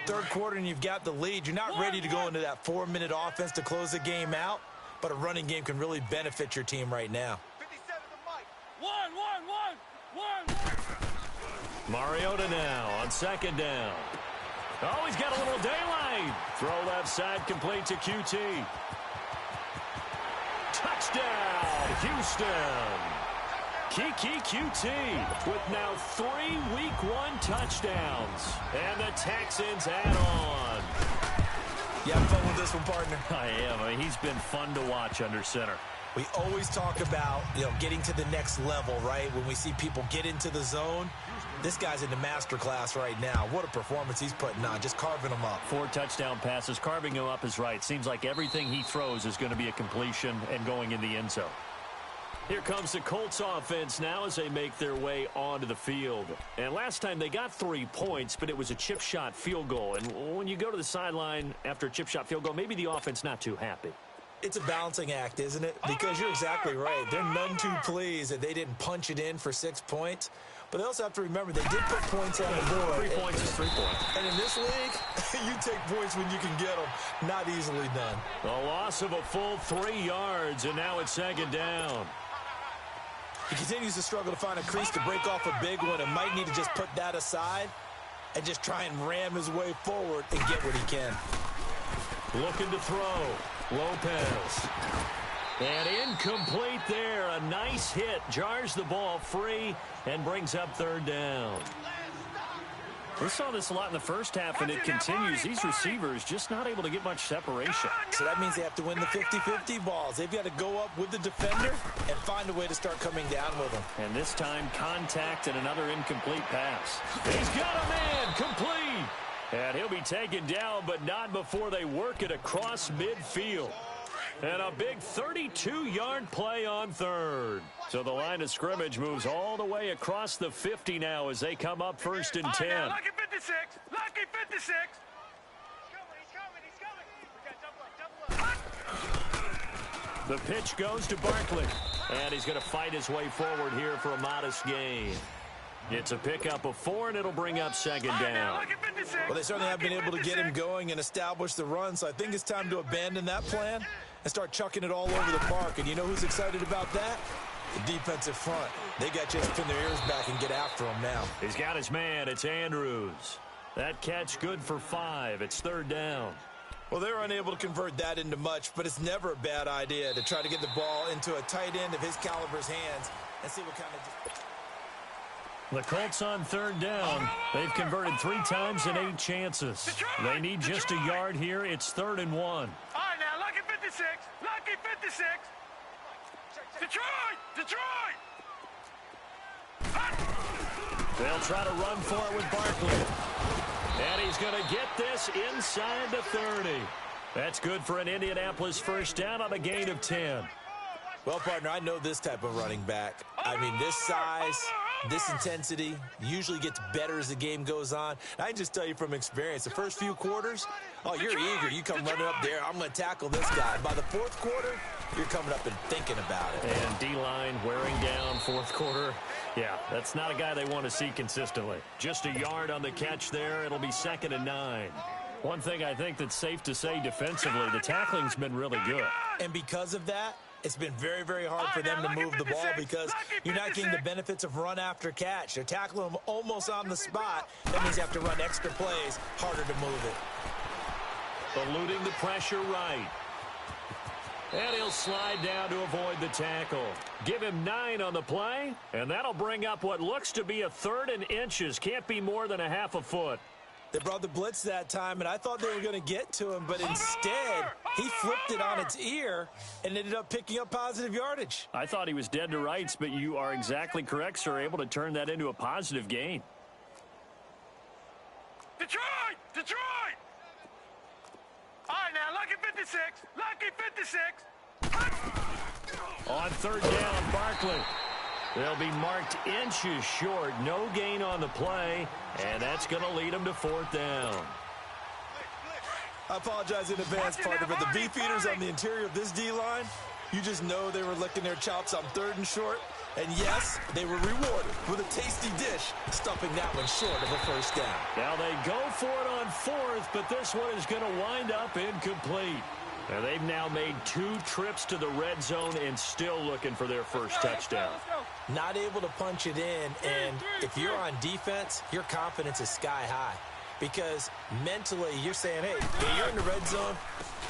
3rd quarter and you've got the lead. You're not ready to go into that 4-minute offense to close the game out, but a running game can really benefit your team right now. 57 to Mike. 1. Mariota now on 2nd down. Oh, he's got a little daylight. Throw left side complete to QT. Touchdown, Houston. Kiki QT with now 3 Week 1 touchdowns. And the Texans add on. You having fun with this one, partner? I am. I mean, he's been fun to watch under center. We always talk about, getting to the next level, right? When we see people get into the zone. This guy's in the master class right now. What a performance he's putting on, just carving them up. 4 touchdown passes. Carving him up is right. Seems like everything he throws is going to be a completion and going in the end zone. Here comes the Colts offense now as they make their way onto the field. And last time they got 3 points, but it was a chip shot field goal. And when you go to the sideline after a chip shot field goal, maybe the offense not too happy. It's a balancing act, isn't it? Because you're exactly right. They're none too pleased that they didn't punch it in for 6 points. But they also have to remember they did put points on the board. 3 points is 3 points. And in this league, you take points when you can get them. Not easily done. A loss of a full 3 yards, and now it's second down. He continues to struggle to find a crease to break off a big one and might need to just put that aside and just try and ram his way forward and get what he can. Looking to throw. Lopez. And incomplete there. A nice hit. Jars the ball free and brings up third down. We saw this a lot in the first half, and it continues. These receivers just not able to get much separation. So that means they have to win the 50-50 balls. They've got to go up with the defender and find a way to start coming down with them. And this time, contact and another incomplete pass. He's got a man. Complete. And he'll be taken down, but not before they work it across midfield. And a big 32-yard play on third. So the line of scrimmage moves all the way across the 50 now as they come up first and 10. Now, lucky 56. Lucky 56. He's coming. The pitch goes to Barkley. And he's going to fight his way forward here for a modest gain. It's a pickup of 4, and it'll bring up second down. Well, they certainly have been able to get him going and establish the run, so I think it's time to abandon that plan and start chucking it all over the park. And you know who's excited about that? The defensive front. They got just to pin their ears back and get after him now. He's got his man. It's Andrews. That catch good for 5. It's third down. Well, they were unable to convert that into much, but it's never a bad idea to try to get the ball into a tight end of his caliber's hands and see what kind of... The Colts on third down. They've converted 3 times in 8 chances. They need just a yard here. It's 3rd and 1. All right, now, lucky 56. Lucky 56. Detroit! They'll try to run for it with Barkley. And he's going to get this inside the 30. That's good for an Indianapolis first down on a gain of 10. Well, partner, I know this type of running back. I mean, this size, this intensity usually gets better as the game goes on. I can just tell you from experience, the first few quarters, oh, you're eager. You come running up there, I'm going to tackle this guy. By the 4th quarter, you're coming up and thinking about it. And D-line wearing down 4th quarter. Yeah, that's not a guy they want to see consistently. Just a yard on the catch there. It'll be 2nd and 9. One thing I think that's safe to say defensively, the tackling's been really good. And because of that, it's been very, very hard for them to move the ball because you're not getting the benefits of run after catch. They're tackling them almost on the spot. That means you have to run extra plays, harder to move it. Eluding the pressure right. And he'll slide down to avoid the tackle. Give him 9 on the play, and that'll bring up what looks to be a 3rd and inches. Can't be more than a half a foot. They brought the blitz that time, and I thought they were going to get to him, but instead, he flipped it on its ear and ended up picking up positive yardage. I thought he was dead to rights, but you are exactly correct, sir, able to turn that into a positive gain. Detroit! All right, now, lucky 56. Lucky 56. On third down, Barkley. They'll be marked inches short. No gain on the play, and that's going to lead them to 4th down. I apologize in advance, partner, but the beefeaters on the interior of this D-line, you just know they were licking their chops on 3rd and short. And yes, they were rewarded with a tasty dish, stuffing that one short of a first down. Now they go for it on 4th, but this one is going to wind up incomplete. And they've now made 2 trips to the red zone and still looking for their first touchdown. Not able to punch it in, and if you're on defense, your confidence is sky high. Because mentally, you're saying, hey, you're in the red zone.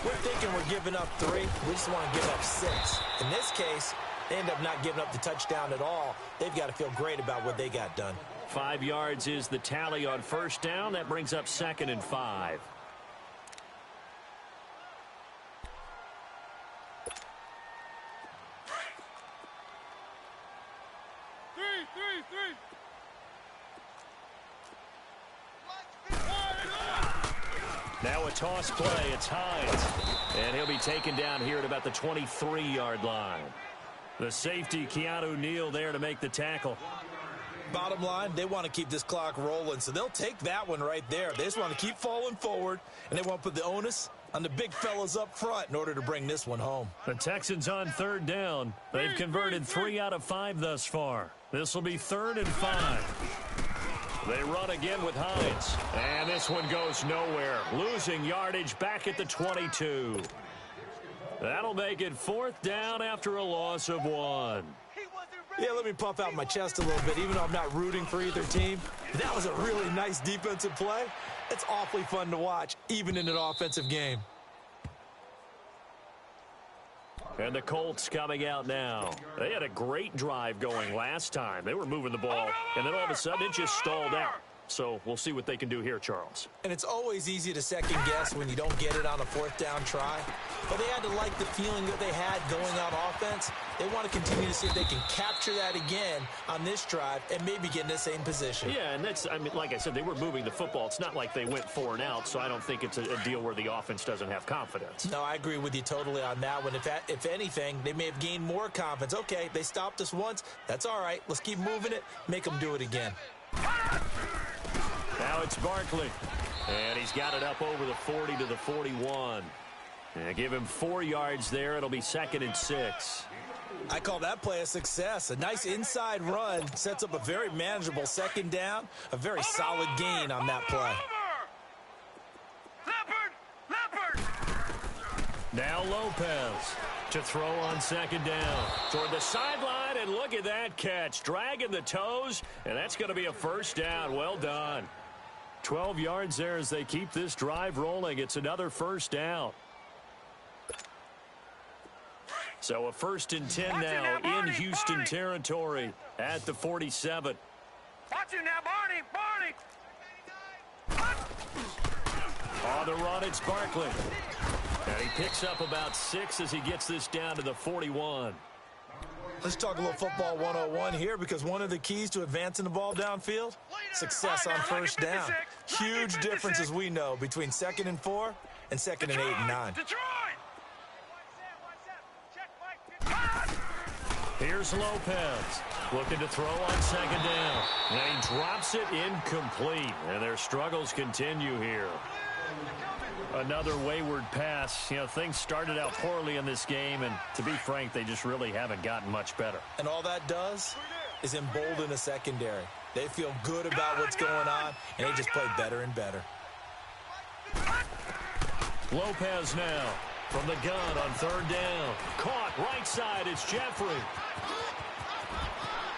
We're thinking we're giving up 3. We just want to give up 6. In this case, they end up not giving up the touchdown at all. They've got to feel great about what they got done. 5 yards is the tally on first down. That brings up 2nd and 5. Now a toss play. It's Hines. And he'll be taken down here at about the 23-yard line. The safety, Keanu Neal, there to make the tackle. Bottom line, they want to keep this clock rolling, so they'll take that one right there. They just want to keep falling forward, and they want to put the onus on the big fellas up front in order to bring this one home. The Texans on third down. They've converted 3 out of 5 thus far. This will be 3rd and 5. They run again with Hines. And this one goes nowhere. Losing yardage back at the 22. That'll make it 4th down after a loss of 1. Yeah, let me puff out my chest a little bit, even though I'm not rooting for either team. That was a really nice defensive play. It's awfully fun to watch, even in an offensive game. And the Colts coming out now. They had a great drive going last time. They were moving the ball, and then all of a sudden it just stalled out. So we'll see what they can do here, Charles. And it's always easy to second guess when you don't get it on a 4th down try. But they had to like the feeling that they had going on offense. They want to continue to see if they can capture that again on this drive and maybe get in the same position. Yeah, and that's, I mean, like I said, they were moving the football. It's not like they went 4 and out, so I don't think it's a deal where the offense doesn't have confidence. No, I agree with you totally on that one. If anything, they may have gained more confidence. Okay, they stopped us once. That's all right. Let's keep moving it. Make them do it again. Now it's Barkley, and he's got it up over the 40 to the 41. And give him 4 yards there. It'll be 2nd and 6. I call that play a success. A nice inside run sets up a very manageable 2nd down, a very solid gain on that play. Now Lopez to throw on 2nd down. Toward the sideline, and look at that catch. Dragging the toes, and that's going to be a 1st down. Well done. 12 yards there as they keep this drive rolling. It's another 1st down. So a 1st and 10 now in Houston territory at the 47. Watch it now, Barney. On the run, it's Barkley. And he picks up about 6 as he gets this down to the 41. Let's talk a little football 101 here, because one of the keys to advancing the ball downfield, success on 1st down. Huge difference, as we know, between 2nd and 4 and 2nd and 8 and 9. Here's Lopez looking to throw on 2nd down. And he drops it incomplete. And their struggles continue here. Another wayward pass. You know, things started out poorly in this game, and to be frank, they just really haven't gotten much better. And all that does is embolden a secondary. They feel good about what's going on, and they just play better and better. Lopez now from the gun on 3rd down. Caught right side. It's Jeffrey.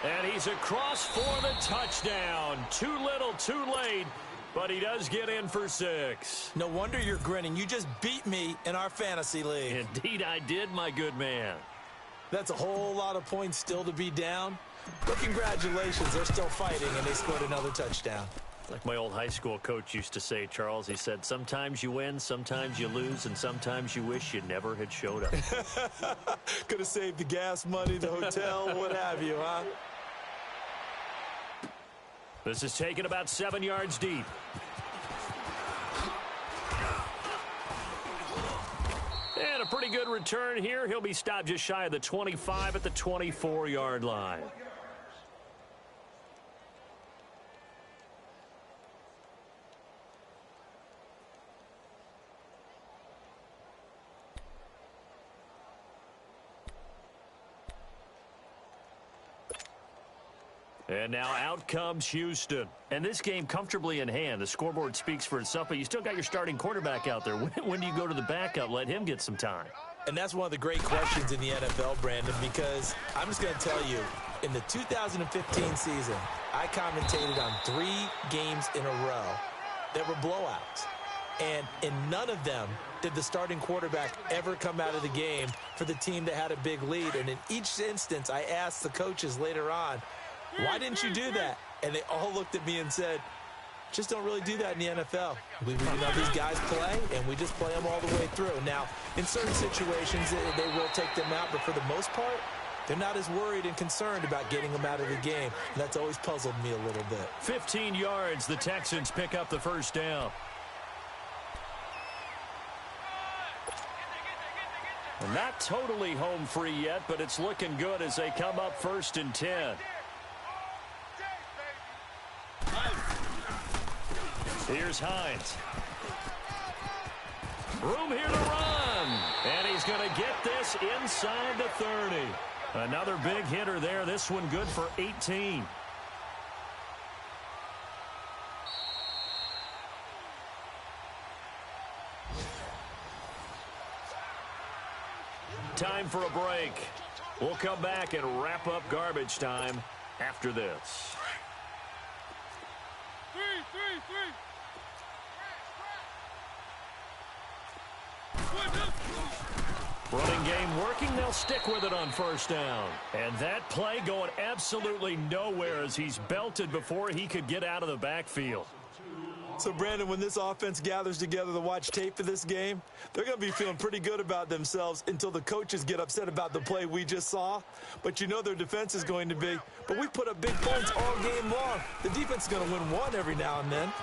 And he's across for the touchdown. Too little, too late. But he does get in for 6. No wonder you're grinning. You just beat me in our fantasy league. Indeed I did, my good man. That's a whole lot of points still to be down. But congratulations, they're still fighting, and they scored another touchdown. Like my old high school coach used to say, Charles, he said, sometimes you win, sometimes you lose, and sometimes you wish you never had showed up. Could have saved the gas money, the hotel, what have you, huh? This is taken about 7 yards deep. And a pretty good return here. He'll be stopped just shy of the 25 at the 24-yard line. And now out comes Houston. And this game comfortably in hand. The scoreboard speaks for itself, but you still got your starting quarterback out there. When do you go to the backup? Let him get some time. And that's one of the great questions in the NFL, Brandon, because I'm just going to tell you, in the 2015 season, I commentated on 3 games in a row that were blowouts. And in none of them did the starting quarterback ever come out of the game for the team that had a big lead. And in each instance, I asked the coaches later on, why didn't you do that? And they all looked at me and said, just don't really do that in the NFL. We know these guys play, and we just play them all the way through. Now, in certain situations, they will take them out, but for the most part, they're not as worried and concerned about getting them out of the game. And that's always puzzled me a little bit. 15 yards, the Texans pick up the 1st down. Not totally home free yet, but it's looking good as they come up 1st and 10. Here's Hines. Room here to run. And he's going to get this inside the 30. Another big hitter there. This one good for 18. Time for a break. We'll come back and wrap up garbage time after this. Running game working. They'll stick with it on 1st down. And that play going absolutely nowhere as he's belted before he could get out of the backfield. So, Brandon, when this offense gathers together to watch tape for this game, they're going to be feeling pretty good about themselves until the coaches get upset about the play we just saw. But you know their defense is going to be, but we put up big points all game long. The defense is going to win one every now and then.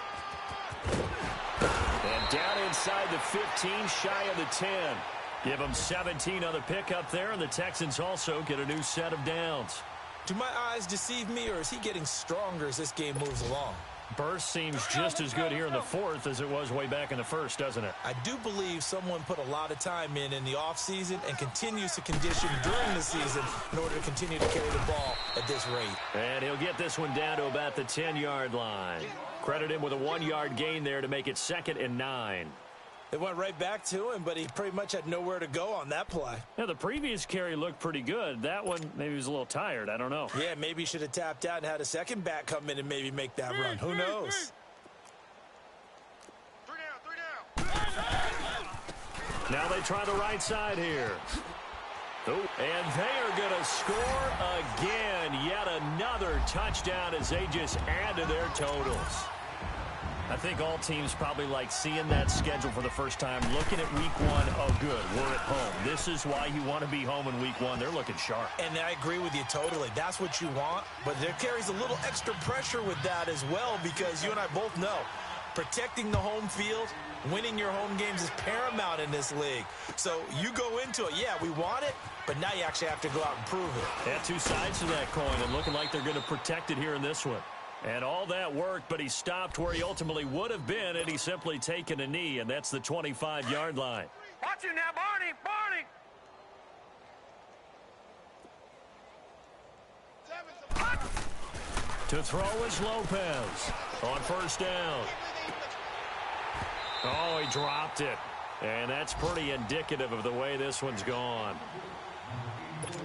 And down inside the 15, shy of the 10. Give them 17 on the pickup there, and the Texans also get a new set of downs. Do my eyes deceive me, or is he getting stronger as this game moves along? Burst seems just as good here in the 4th as it was way back in the 1st, doesn't it? I do believe someone put a lot of time in the offseason and continues to condition during the season in order to continue to carry the ball at this rate. And he'll get this one down to about the 10-yard line. Credit him with a 1-yard gain there to make it 2nd and 9. They went right back to him, but he pretty much had nowhere to go on that play. Yeah, the previous carry looked pretty good. That one, maybe he was a little tired. I don't know. Yeah, maybe he should have tapped out and had a second back come in and maybe make that run. Who knows? 3 down. Now they try the right side here. Oh, and they are going to score again. Yet another touchdown as they just add to their totals. I think all teams probably like seeing that schedule for the first time, looking at week 1. Oh, good, we're at home. This is why you want to be home in week 1. They're looking sharp. And I agree with you totally. That's what you want. But there carries a little extra pressure with that as well, because you and I both know protecting the home field, winning your home games is paramount in this league. So you go into it, yeah, we want it, but now you actually have to go out and prove it. Yeah, two sides to that coin, and looking like they're going to protect it here in this one. And all that worked, but he stopped where he ultimately would have been, and he's simply taken a knee, and that's the 25-yard line. Watch it now, Barney! Barney! To throw is Lopez on 1st down. Oh, he dropped it. And that's pretty indicative of the way this one's gone.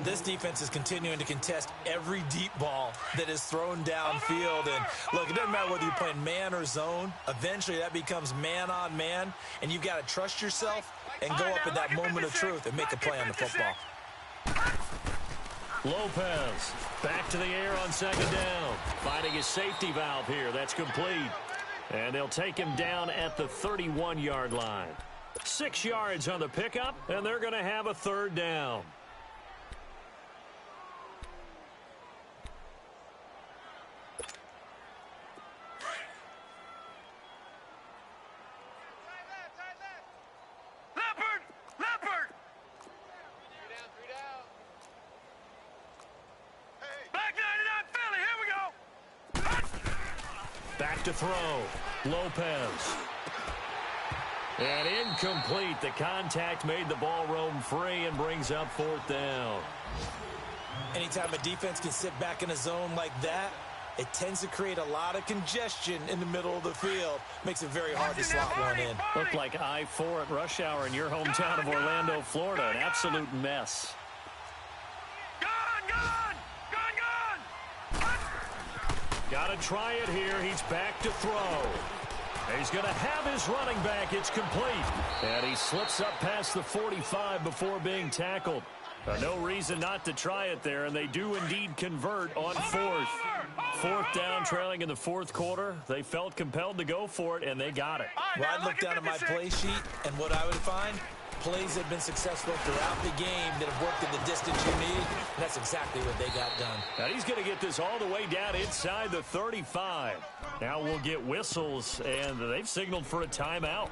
This defense is continuing to contest every deep ball that is thrown downfield. And look, it doesn't matter whether you're playing man or zone. Eventually that becomes man on man, and you've got to trust yourself and go up at that moment of truth and make a play on the football. Lopez back to the air on 2nd down. Finding his safety valve here. That's complete. And they'll take him down at the 31-yard line. 6 yards on the pickup, and they're going to have a 3rd down. Back to throw. Lopez. And incomplete. The contact made the ball roam free and brings up 4th down. Anytime a defense can sit back in a zone like that, it tends to create a lot of congestion in the middle of the field. Makes it very hard to slot one in. Looked like I-4 at rush hour in your hometown of Orlando, Florida. An absolute mess. Got to try it here. He's back to throw. He's going to have his running back. It's complete. And he slips up past the 45 before being tackled. No reason not to try it there, and they do indeed convert on 4th. 4th down, trailing in the 4th quarter. They felt compelled to go for it, and they got it. Well, I'd look down at my play sheet, and what I would find, plays that have been successful throughout the game that have worked at the distance you need, and that's exactly what they got done. Now he's going to get this all the way down inside the 35. Now we'll get whistles, and they've signaled for a timeout.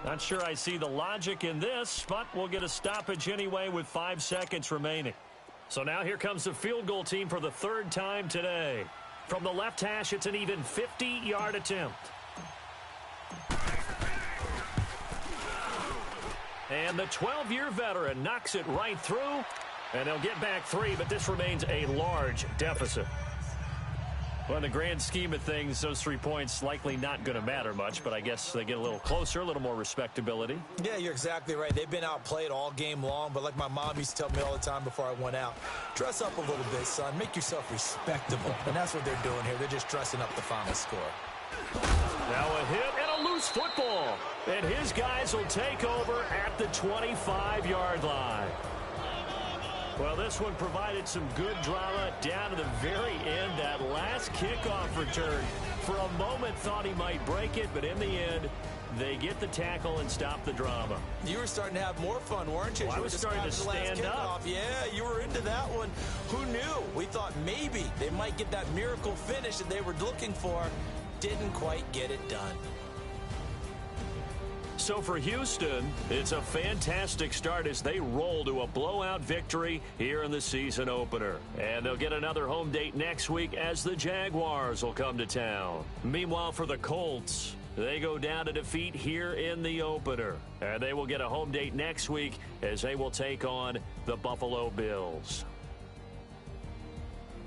Not sure I see the logic in this, but we'll get a stoppage anyway with 5 seconds remaining. So now here comes the field goal team for the third time today. From the left hash, it's an even 50-yard attempt. And the 12-year veteran knocks it right through, and they'll get back 3, but this remains a large deficit. Well, in the grand scheme of things, those 3 points likely not going to matter much, but I guess they get a little closer, a little more respectability. Yeah, you're exactly right. They've been outplayed all game long, but like my mom used to tell me all the time before I went out, dress up a little bit, son. Make yourself respectable. And that's what they're doing here. They're just dressing up the final score. Now a hit and a loose football. And his guys will take over at the 25-yard line. Well, this one provided some good drama down to the very end. That last kickoff return, for a moment, thought he might break it, but in the end, they get the tackle and stop the drama. You were starting to have more fun, weren't you? Well, I was starting to stand up. Yeah, you were into that one. Who knew? We thought maybe they might get that miracle finish that they were looking for. Didn't quite get it done. So for Houston, it's a fantastic start as they roll to a blowout victory here in the season opener. And they'll get another home date next week as the Jaguars will come to town. Meanwhile, for the Colts, they go down to defeat here in the opener. And they will get a home date next week as they will take on the Buffalo Bills.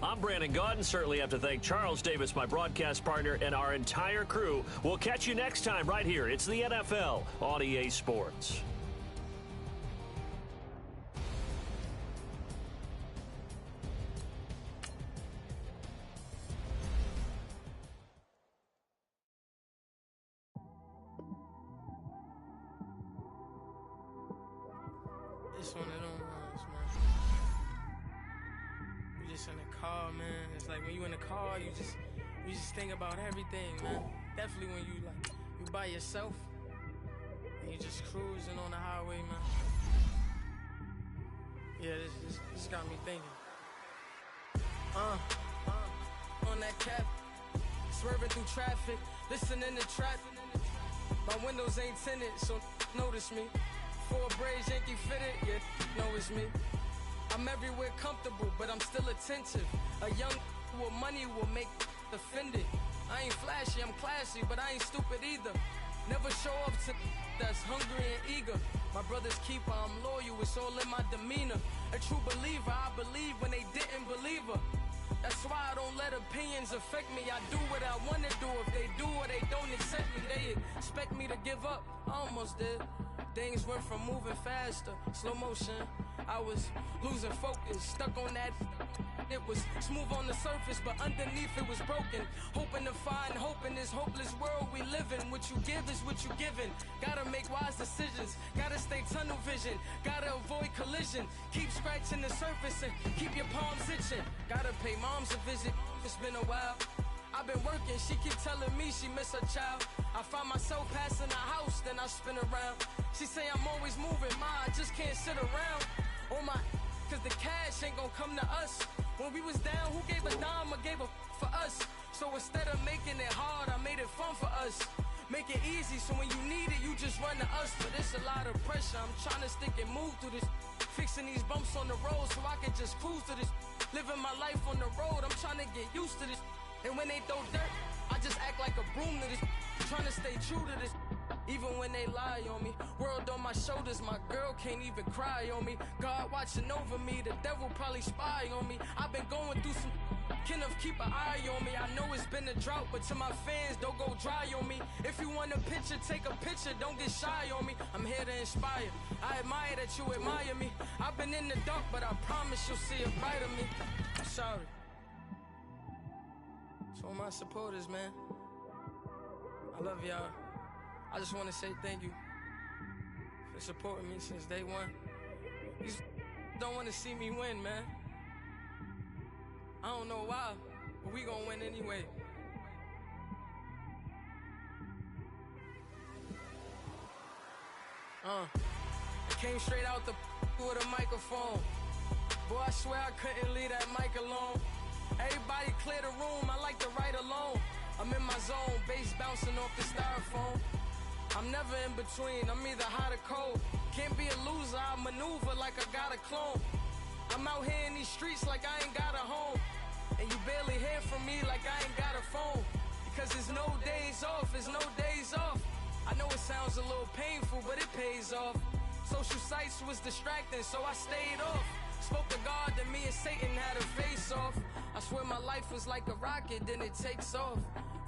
I'm Brandon Gaudin. Certainly have to thank Charles Davis, my broadcast partner, and our entire crew. We'll catch you next time right here. It's the NFL on EA Sports. It's one of them ones, man. You just in the car, man. It's like when you in the car, you just think about everything, man. Definitely when you by yourself and you just cruising on the highway, man. Yeah, this got me thinking. On that cap, swerving through traffic, listening to trap. My windows ain't tinted, so notice me. Four braids, Yankee fitted, yeah, know it's me. I'm everywhere comfortable, but I'm still attentive. A young with money will make offended. I ain't flashy, I'm classy, but I ain't stupid either. Never show up to that's hungry and eager. My brother's keeper, I'm loyal, it's all in my demeanor. A true believer, I believe when they didn't believe her. That's why I don't let opinions affect me. I do what I want to do. If they do or they don't accept me, they expect me to give up. I almost did. Things went from moving faster, slow motion. I was losing focus, stuck on that. It was smooth on the surface, but underneath it was broken. Hoping to find hope in this hopeless world we live in. What you give is what you given. Gotta make wise decisions. Gotta stay tunnel vision. Gotta avoid collision. Keep scratching the surface and keep your palms itching. Gotta pay moms a visit. It's been a while. I've been working, she keep telling me she miss her child. I find myself passing the house, then I spin around. She say I'm always moving, I just can't sit around. Oh my, cause the cash ain't gonna come to us. When we was down, who gave a dime or gave a for us? So instead of making it hard, I made it fun for us. Make it easy, so when you need it, you just run to us. But it's a lot of pressure, I'm trying to stick and move through this. Fixing these bumps on the road so I can just cruise to this. Living my life on the road, I'm trying to get used to this. And when they throw dirt, I just act like a broom to this. Trying to stay true to this. Even when they lie on me. World on my shoulders, my girl can't even cry on me. God watching over me, the devil probably spy on me. I've been going through some Kenneth, keep an eye on me. I know it's been a drought, but to my fans, don't go dry on me. If you want a picture, take a picture, don't get shy on me. I'm here to inspire. I admire that you admire me. I've been in the dark, but I promise you'll see a brighter me. I'm sorry. To all my supporters, man, I love y'all. I just want to say thank you for supporting me since day one. You don't want to see me win, man. I don't know why, but we gonna win anyway. I came straight out the with a microphone. Boy, I swear I couldn't leave that mic alone. Everybody clear the room, I like to write alone. I'm in my zone, bass bouncing off the styrofoam. I'm never in between, I'm either hot or cold. Can't be a loser, I maneuver like I got a clone. I'm out here in these streets like I ain't got a home. And you barely hear from me like I ain't got a phone. Because there's no days off, there's no days off. I know it sounds a little painful, but it pays off. Social sites was distracting, so I stayed off. Spoke to God, then me and Satan had a face off. I swear my life was like a rocket, then it takes off.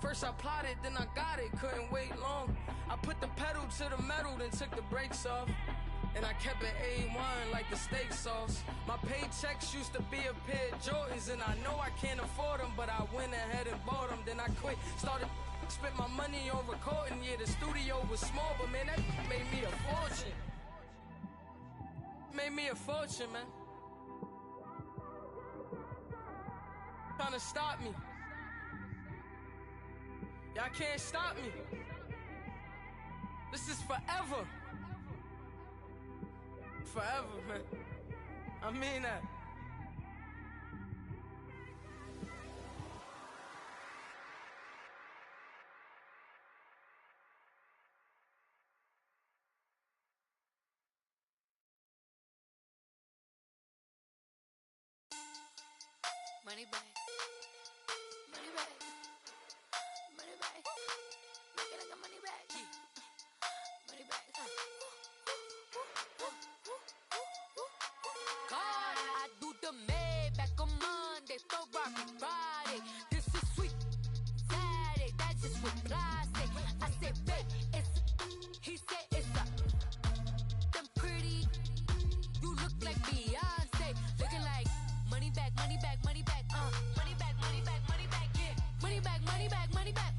First I plotted, then I got it, couldn't wait long. I put the pedal to the metal, then took the brakes off. And I kept it A1 like the steak sauce. My paychecks used to be a pair of Jordans, and I know I can't afford them, but I went ahead and bought them. Then I quit, started spent my money on recording. Yeah, the studio was small, but man, that made me a fortune. Made me a fortune, man. Trying to stop me. Y'all can't stop me. This is forever. Forever, man. I mean that. Money back. Money back. Money back. Make it like a money back. Money back. God, I do the Maybach on Monday, Ferrari Friday. This is sweet Saturday, that's just what I say. I say, babe, it's he said it's a them pretty. You look like Beyonce, looking like money back, money back, money back, money back, money back, money back, yeah, money back, money back, money back,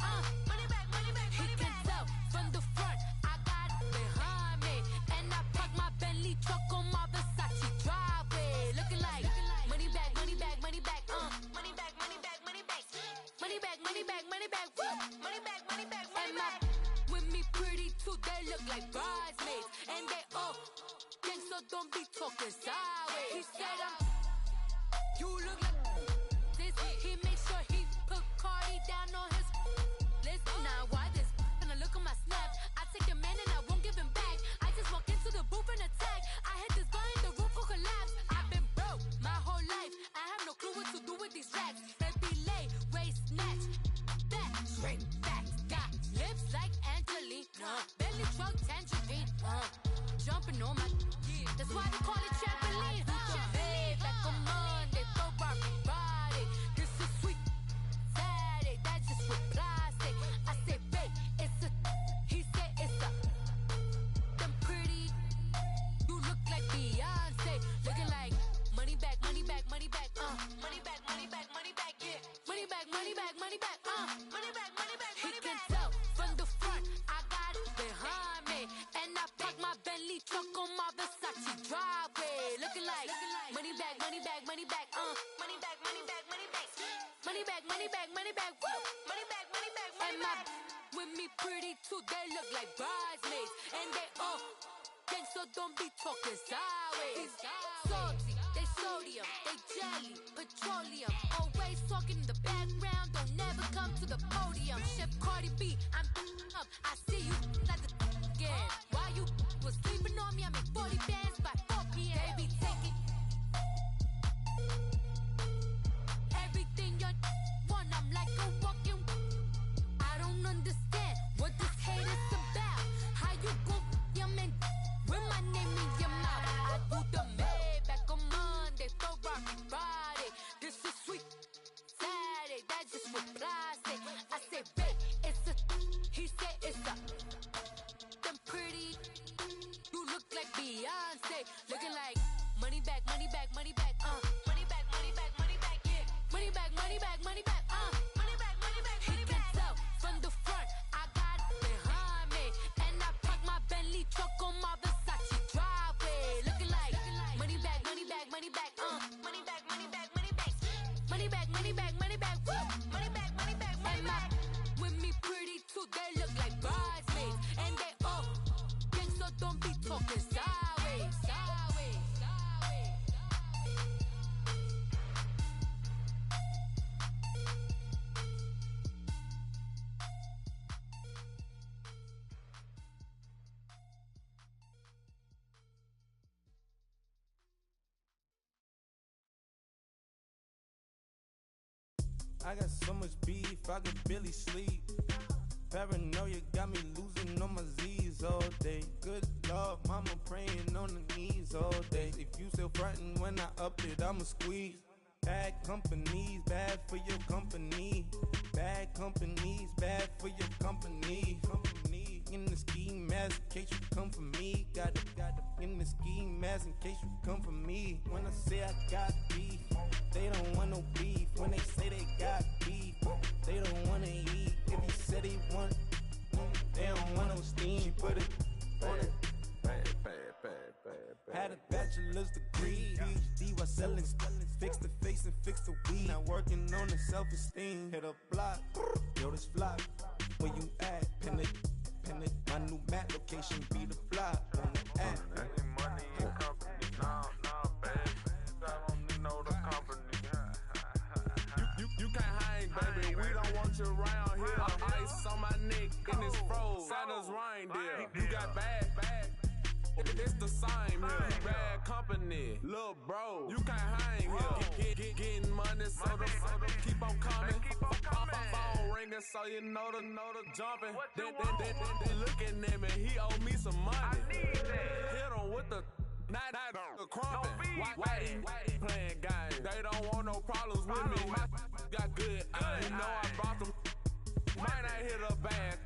money back, money back. He can tell from the front, I got it behind me, and I park my Bentley truck on my Versace driveway, looking like money back, money back, money back, money back, money back, money back, money back, money back, money back, money back, money back, money back. With me pretty too, they look like bridesmaids, and they all gang, so don't be talking sideways. He said you look like this. He make sure he put Cardi down on his list. Now why this? And I look at my snap. I take a man and I won't give him back. I just walk into the booth and attack. I hit this guy in the roof will collapse. I've been broke my whole life. I have no clue what to do with these racks. Baby lay, waist snatch, that straight back. Got lips like Angelina, belly truck tangerine. Jumping on my, that's why they call it trampoline. Back on Monday, Ferrari Friday. This is sweet Saturday, that's just what I say. I say, babe, it's a, he said it's a, them pretty. You look like Beyonce, looking like money back, money back, money back, money back, money back, money back, yeah, money back, money back, money back, money back, money back. He can tell from the front, I got it behind me, and I park my Bentley truck on my Versace driveway, looking like money back, money back, money back, money back, money back, money back, money back, money back, money back, money back, money back, money back. With me pretty too, they look like bridesmaids, and they all gang, so don't be talking sideways. Salty, they sodium, they jelly, petroleum, always talking in the background, don't never come to the podium. Chef Cardi B, I'm up, I see you like the again. While you was sleeping on me, I make 40 bands by 4 p.m. They be taking everything you want, I'm like a walking. I don't understand what this hate is about. How you go your man with my name in your mouth? I do the Maybach on Monday, Ferrari Friday. This is sweet Saturday, that's just what I say. I say, babe, it's a, he said it's a, them pretty. You look like Beyonce, looking like money back, money back, money back, money back, money back, money back, yeah, money back, money back, money back, money back, money back. He can tell from the front, I got it behind me, and I park my Bentley truck on my Versace driveway, looking like money back, money back, money back, money back, money back, money back, money back, money back, money back, money back, money back, money back. With me pretty too, they look like bridesmaids, and they all gang, so don't be talking sideways, sideways, sideways. I got so much beef, I could barely sleep. Paranoia got me losing on my Z's all day. Good Lord, mama praying on the knees all day. If you still frontin' when I up it, I'ma squeeze. Bad companies, bad for your company. Bad companies, bad for your company. In the ski mask in case you come for me. Got it in the ski mask in case you come for me. When I say I got beef, they don't want no beef. When they say they got beef, they don't wanna eat. If you said they want, they don't want no steam. She put it on it. Had a bachelor's degree, PhD while selling. Fix the face and fix the weed. Now working on the self-esteem. Hit a block, yo this flock. Where you at? Pin it. My new map location be the block on the app. Money and company, no, baby. I don't need no the company. You can't hang, baby. We don't want you around here. Ice on my neck and it's froze. Santa's reindeer. You got bad. It's the same here. Bad company, little bro. You can't hang here. Getting money, so the keep on coming. Phone ringing, so you know the jumping. They looking at me, he owe me some money. Hit him with the not the crumping. Why he playing games? They don't want no problems with me. My got good. I know I brought them. Might not hit a bad.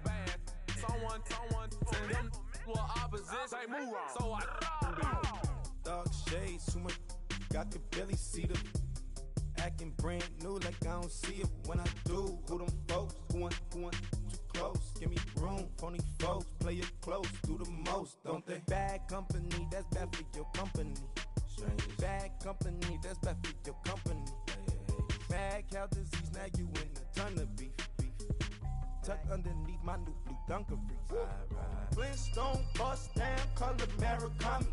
Someone tell them. Well, opposition, they move wrong. So I dark shades, too much. I could barely see them. Acting brand new, like I don't see it when I do. Who them folks? Who want too close? Give me room, phony folks. Play it close, do the most, don't they? Bad company, that's bad for your company. Bad company, that's bad for your company. Bad cow disease, now you in a ton of beef. Tuck underneath my new blue Dunkaroos. Flintstone, bust down, color Murakami.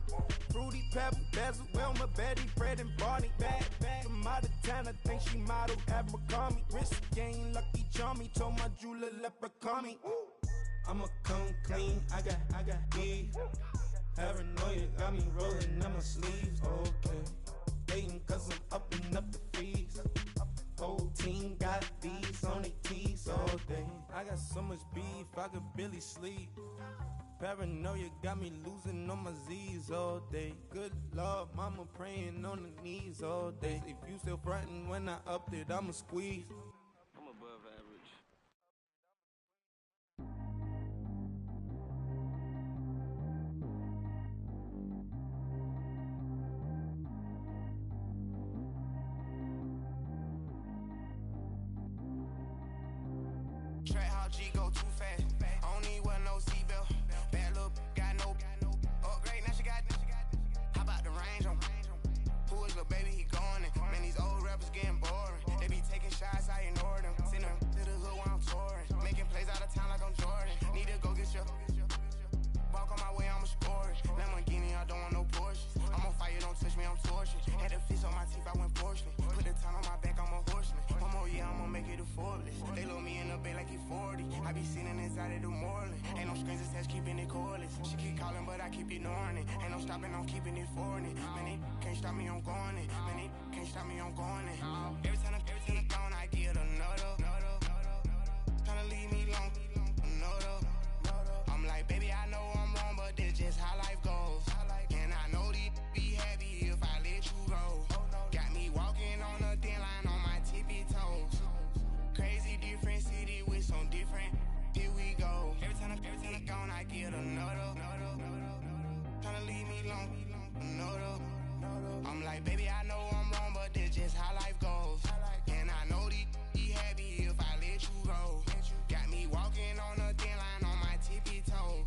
Fruity Pebble, Basil, Wilma, Betty, Fred, and Barney. Bad from out of town, I think she modeled Abercrombie. Wrist game, Lucky Charmy, told my jeweler leprechaun. I'ma come clean, I got beef. Paranoia got me rolling in my sleeves. Okay, hating cause I'm upping up the fees. Whole team got these on their tees all day. I got so much beef, I could barely sleep. Paranoia got me losing on my Z's all day. Good Lord, mama praying on the knees all day. If you still frontin' when I upped it, I'ma squeeze. I'm above average. Track how G go too fast. I don't need wear no seatbelt. Bad little got no upgrade. Now she got. How about the range on? Who is little baby? He going in. Man, these old rappers getting boring. They be taking shots, I ignore them. Send them to the hood while I'm touring. Making plays out of town like I'm Jordan. Need to go get your. Walk on my way, I'ma score it. Lamborghini, I don't want no Porsche. I'm on fire, don't touch me, I'm tortured. Had the fish on my teeth, I went porcelain. Put the time on my back, I'm a horseman. One more year, I'ma make it a Forbes. They load me in the bay like he 40. I be sitting inside of the Moreland. Ain't no screens attached, keeping it cordless. She keep calling, but I keep ignoring it. Ain't no stopping, I'm keeping it foreign it. Man, they can't stop me, I'm going it. Man, they can't stop me, I'm going it. Every time I'm gone, I get another. Tryna leave me long, another. I'm like, baby, I know I'm wrong, but this just how life goes. And I know these be happy if I let you go. Got me walking on a thin line on my tippy toes. Crazy different city with some different. Here we go. Every time I'm gone, I get another. Tryna leave me long, another. I'm like, baby, I know I'm wrong, but this just how life goes. And I know these be happy if I let you go. Got me walking on a thin line on my tippy toes.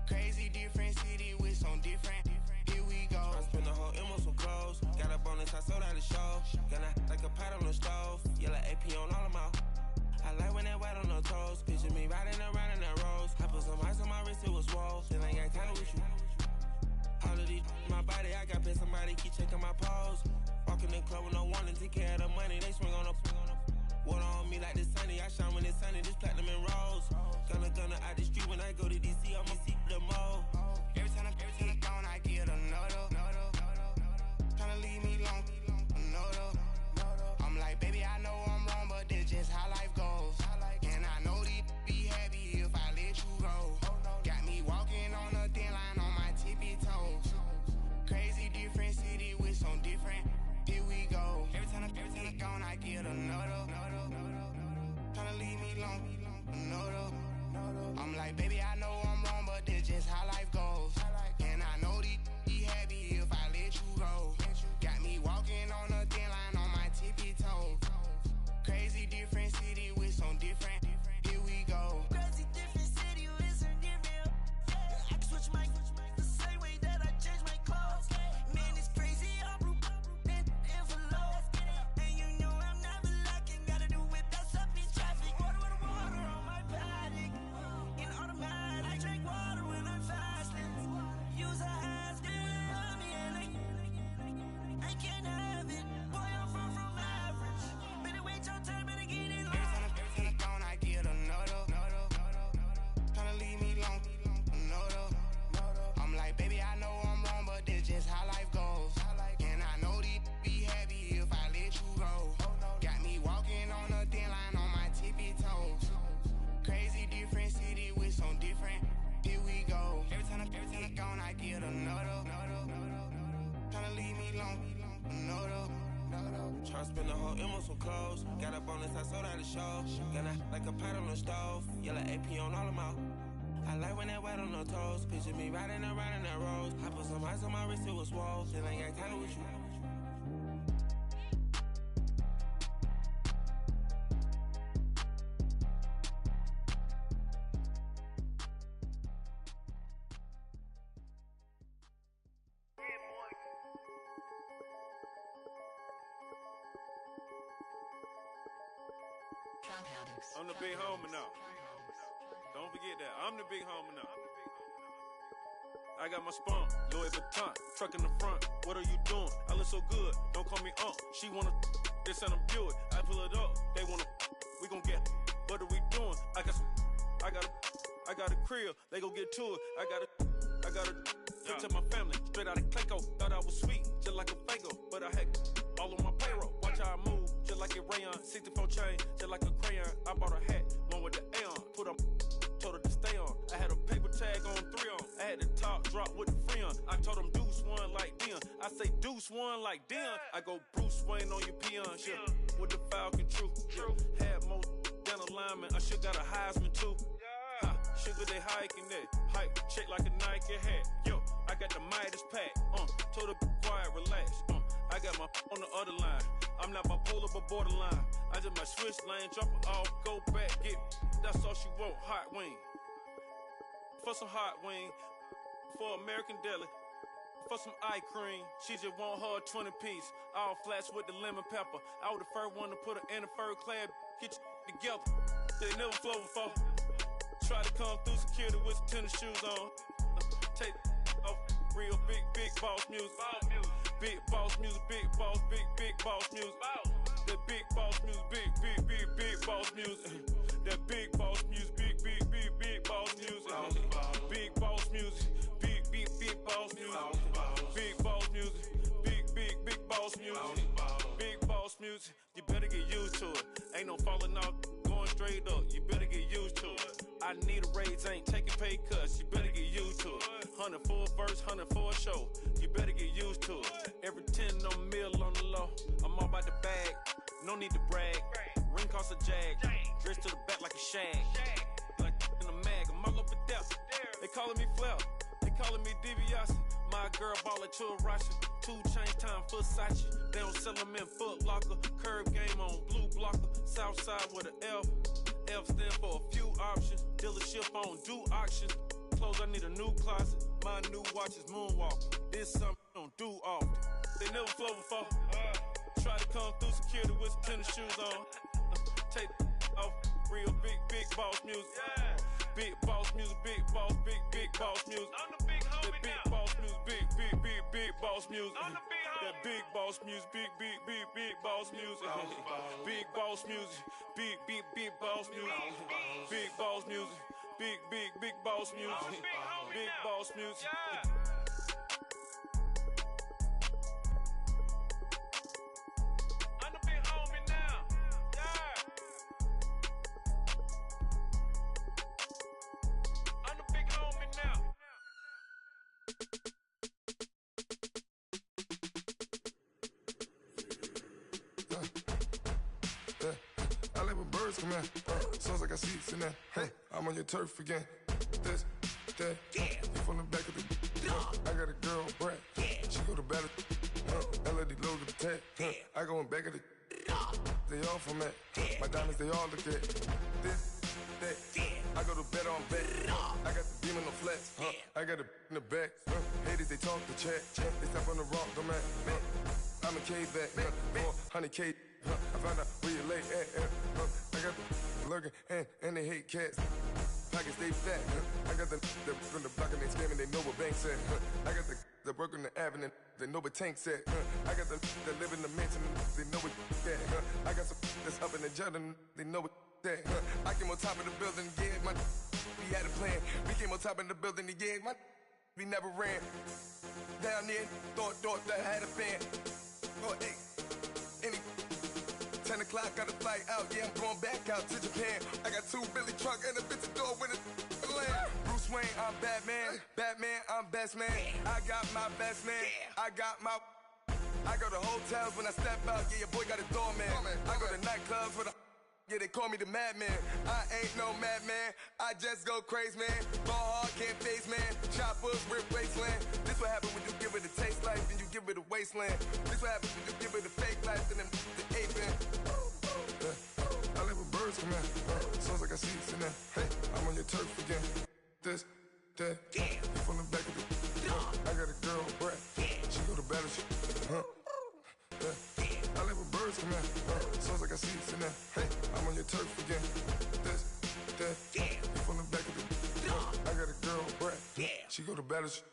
Crazy different city with some different. Here we go. I spent the whole M on some clothes. Got a bonus, I sold out the show. Got like a pot on the stove. Yeah, like AP on all of my. I like when that white on the toes. Picture me riding around in that rose. I put some ice on my wrist, it was swole. Then I got kinda with you. All of these, my body, I got paid somebody keep checking my pose. Walking in the club with no warning, take care of the money. They swing on the. Water on me like the sunny, I shine when it's sunny, this platinum and rose. Gonna out the street when I go to DC, I'ma see the mall. Every time I'm gone, I get another. Tryna leave me long, another. I'm like, baby, I know I'm wrong, but this I spent the whole M on some clothes. Got up on this, I sold out the show. Gonna like a pot on the stove. Yellow AP on all of my. I like when that wet on the toes. Picture me riding around in that rose. I put some ice on my wrist, it was swole. Still ain't got time with you. I'm the big homie now. Don't forget that. I'm the big homie now. I got my spunk, Louis Vuitton, truck in the front. What are you doing? I look so good. Don't call me She wanna this and I'm Buick. I pull it up. They wanna we gon' get. What are we doing? I got a crib. They gon' get to it. I got a to my family. Straight out of Clayco. Thought I was sweet, just like a Fago. But I had all on my payroll. Watch how I move, just like a rayon. 64 chain, just like a crayon. I bought a hat, one with the A on. Put on, told her to stay on. I had a paper tag on 3 on. I had the top drop with the free on. I told them deuce one like Dion. I say deuce one like Dion. I go Bruce Wayne on your peon. Shit, with the Falcon true. Had more than a lineman. I should got a Heisman too. Ha, sugar they hiking that. Hike, check like a Nike hat. Yo, I got the Midas pack. Told her be quiet, relax. I got my on the other line. I'm not bipolar but borderline. I just might switch lane, drop it off, go back, get. That's all she want, hot wing. For some hot wing, for American deli, for some eye cream. She just want her 20 piece, all flats with the lemon pepper. I was the first one to put her in a fur clad. Get you together. They never flow before. Try to come through security with some tennis shoes on. Take off real big boss music. Big boss music, big boss music. That big boss music, big boss music. That big boss music, big boss music. Big boss music, big boss music. Big boss music, big boss music. Big boss music, you better get used to it. Ain't no falling off, going straight up. You better get used to it. I need a raise, ain't taking pay cuts. You better get used to it. 100 for a verse, 100 for a show. You better get used to it. Every 10 on a mill on the low. I'm all about the bag, no need to brag. Ring cost a jag, dressed to the back like a shag. Like in a mag, I'm all up in depth. They calling me Flair, they calling me DiBiase. My girl ballin' to a Russian. 2 chains time for Versace. They don't sell them in Foot Locker. Curb game on blue blocker. South side with an F. F stand for a few options. Dealership on do auctions. Clothes, I need a new closet. My new watch is Moonwalker. This something I don't do often. They never flow before. Try to come through security with some tennis shoes on. Take off real big boss music. Big boss music, big boss music. I'm the big homie that big now. boss music, big boss music. I'm the big homie. That big boss music, big boss music. Big boss music, big boss music. Big boss music, big boss music. Big boss music. I'm the big homie now. I'm the big homie now. I like when birds come in. Sounds like I see seats in there. Hey, I'm on your turf again. This, that, you from the back of the. I got a girl, Brad. She go to battle. LED logo the tag. I go in back of the. They all from that. My diamonds, they all look at. This, that. I go to bed on bed. I got the demon on flats. I got it in the back. Haters, they talk the chat. They step on the rock, don't man. I'm a K back. 400K. I found out where you lay at. I got the lurking and they hate cats. Pockets stay fat. I got the from the block and they scamming, they know what banks at. I got the work on the avenue, they know what tanks at. I got the that live in the mansion, they know what that. I got some that's up in the jungle, they know what that. I came on top of the building, yeah, we had a plan. We came on top of the building, yeah, we never ran. Down there, thought that I had a fan. Oh, hey, any 10 o'clock, got a flight out, yeah, I'm going back out to Japan. I got 2 Billy truck and a bitch door with a land. Bruce Wayne, I'm Batman. Batman, I'm best man. I got my best man. I got my I go to hotels when I step out, yeah, your boy got a doorman. I go to nightclubs with a yeah, they call me the madman. I ain't no madman, I just go crazy, man. Ball hard, can't face, man. Choppers, rip wasteland. This what happens when you give it a taste life, then you give it a wasteland. This what happens when you give it a fake life, then the ape in. I live with birds come in. Sounds like I see it in there. Hey, I'm on your turf again. This, that, you from the back of the I got a girl, Brad. She go to battle shit. I live with birds come in. Sounds like I see it in there. Hey, I'm on your turf again. This, that, you from the back of the I got a girl, Brad. She go to battle shit.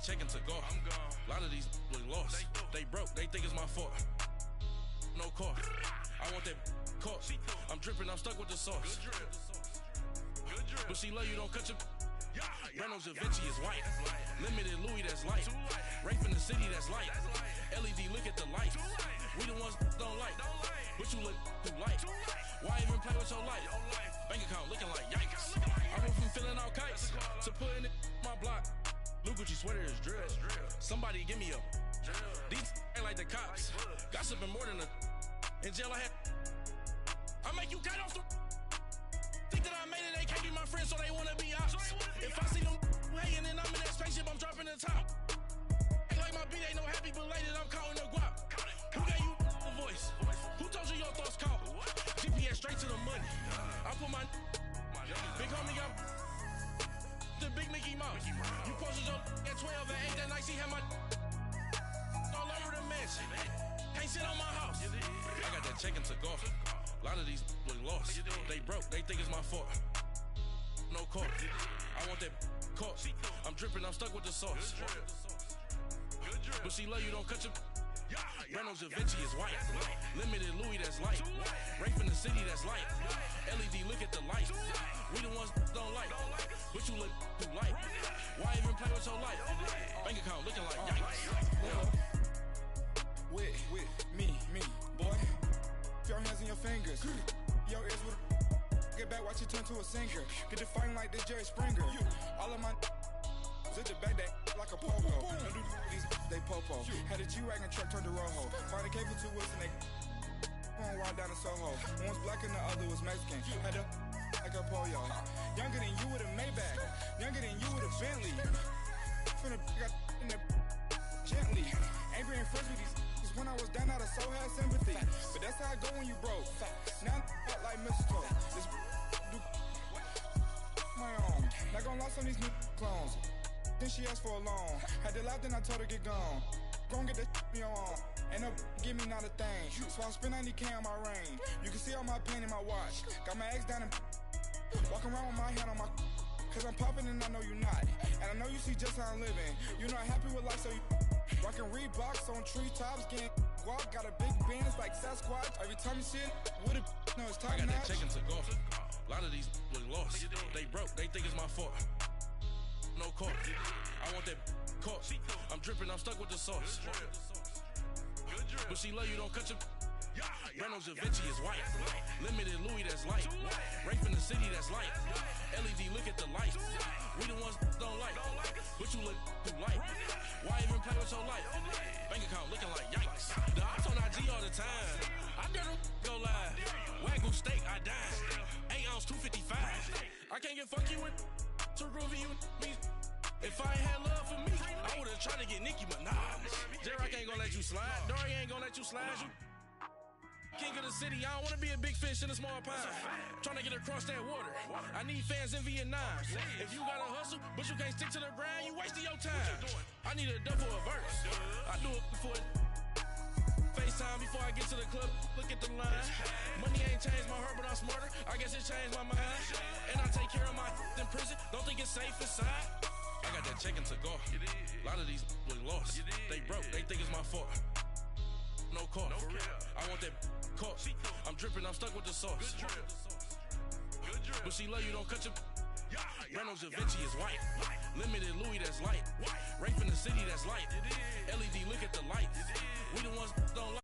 Checking to go. I'm gone. A lot of these look lost. They broke. They think it's my fault. No car. I want that caught. I'm dripping. I'm stuck with the sauce. Good drip. But she love you. Don't cut your. Reynolds Da Vinci is white. Limited Louis that's light. Rape in the city that's light. LED look at the light. We the ones don't like. But you look too light. Why even play with your life? Bank account looking like yikes. I went from filling out kites to putting it in my block. Blue Gucci sweater is drill. Somebody give me a. These ain't like the cops. Gossiping more than a. In jail I had. I make you cut off the. Think that I made it, they can't be my friends, so they wanna be ops. If I see them hating and I'm in that spaceship, I'm dropping the top. Ain't like my beat, ain't no happy belated, I'm counting the guap. Who gave you the voice? Who told you your thoughts count? GPS straight to the money. I put my big homie got the big Mickey Mouse. You posted your at 12 and 8 that night, she had my all over the mansion. Can't sit on my house. I got that checking to go. A lot of these look lost. They broke, they think it's my fault. No car. I want that caught. I'm dripping, I'm stuck with the sauce. But she love you, don't cut your. Reynolds Da Vinci is white. Limited Louis that's light. Rape in the city that's light. LED look at the light. We the ones don't like. But you look too light. Why even play with your life? Bank account looking like yikes. With me, boy. Your hands and your fingers. Your ears with get back, watch it turn to a singer. Get the fighting like this Jerry Springer. All of my sit the back that like a pogo. Don't do these they popo. Had a G-Wagon truck turned to Rojo. Find a cable 2 wheels and they going wild down in Soho. One was black and the other was Mexican. Had a like a pollo. Younger than you with a Maybach. Younger than you with a Bentley. Finna got in the gently. Ain't being friends with these. When I was down, I so had sympathy. But that's how I go when you broke. Now I'm like mistletoe. This do my own. Not gonna lost on these new clones. Then she asked for a loan. Had to laugh, then I told her get gone. Gon' get that me on. Ain't no give me not a thing. So I spend 90K on my range. You can see all my pain in my watch. Got my ex down and walking around with my hand on my. Cause I'm popping and I know you not. And I know you see just how I'm living. You're not happy with life, so you rockin' Reeboks on treetops, getting guap. Got a big Benz like Sasquatch. Every time you see it, with it, no, it's top I got notch. that checking to go. A lot of these look lost. They broke, they think it's my fault. No car. I want that caught. I'm dripping, I'm stuck with the sauce. But she love you, don't cut your. Reynolds Da Vinci is white. Limited Louis that's light. Rape in the city that's light. LED look at the light. We the ones don't like. But you look too light. Why even play with your life? Bank account looking like yikes. The ops on IG all the time. I dare them go live. Wagyu steak, I died. 8 ounce, 255. I can't get funky with to groovy you me. If I ain't had love for me, I would've tried to get Nicki Minaj. J-Rock ain't gonna let you slide. Dory ain't gonna let you slide. You king of the city, I don't wanna be a big fish in a small pond. Trying to get across that water. I need fans in Vietnam. If you gotta hustle, but you can't stick to the grind, you wasting your time. I need a dub for a verse. I do it for FaceTime before I get to the club. Look at the line. Money ain't changed my heart, but I'm smarter. I guess it changed my mind. And I take care of my in prison. Don't think it's safe inside. I got that checking to go. A lot of these look lost. They broke, they think it's my fault. No car. I want that caught. I'm dripping, I'm stuck with the sauce. But she love you, don't cut your. Brando Da Vinci is white. Limited Louis, that's light. Rape in the city, that's light. LED, look at the lights. We the ones don't like.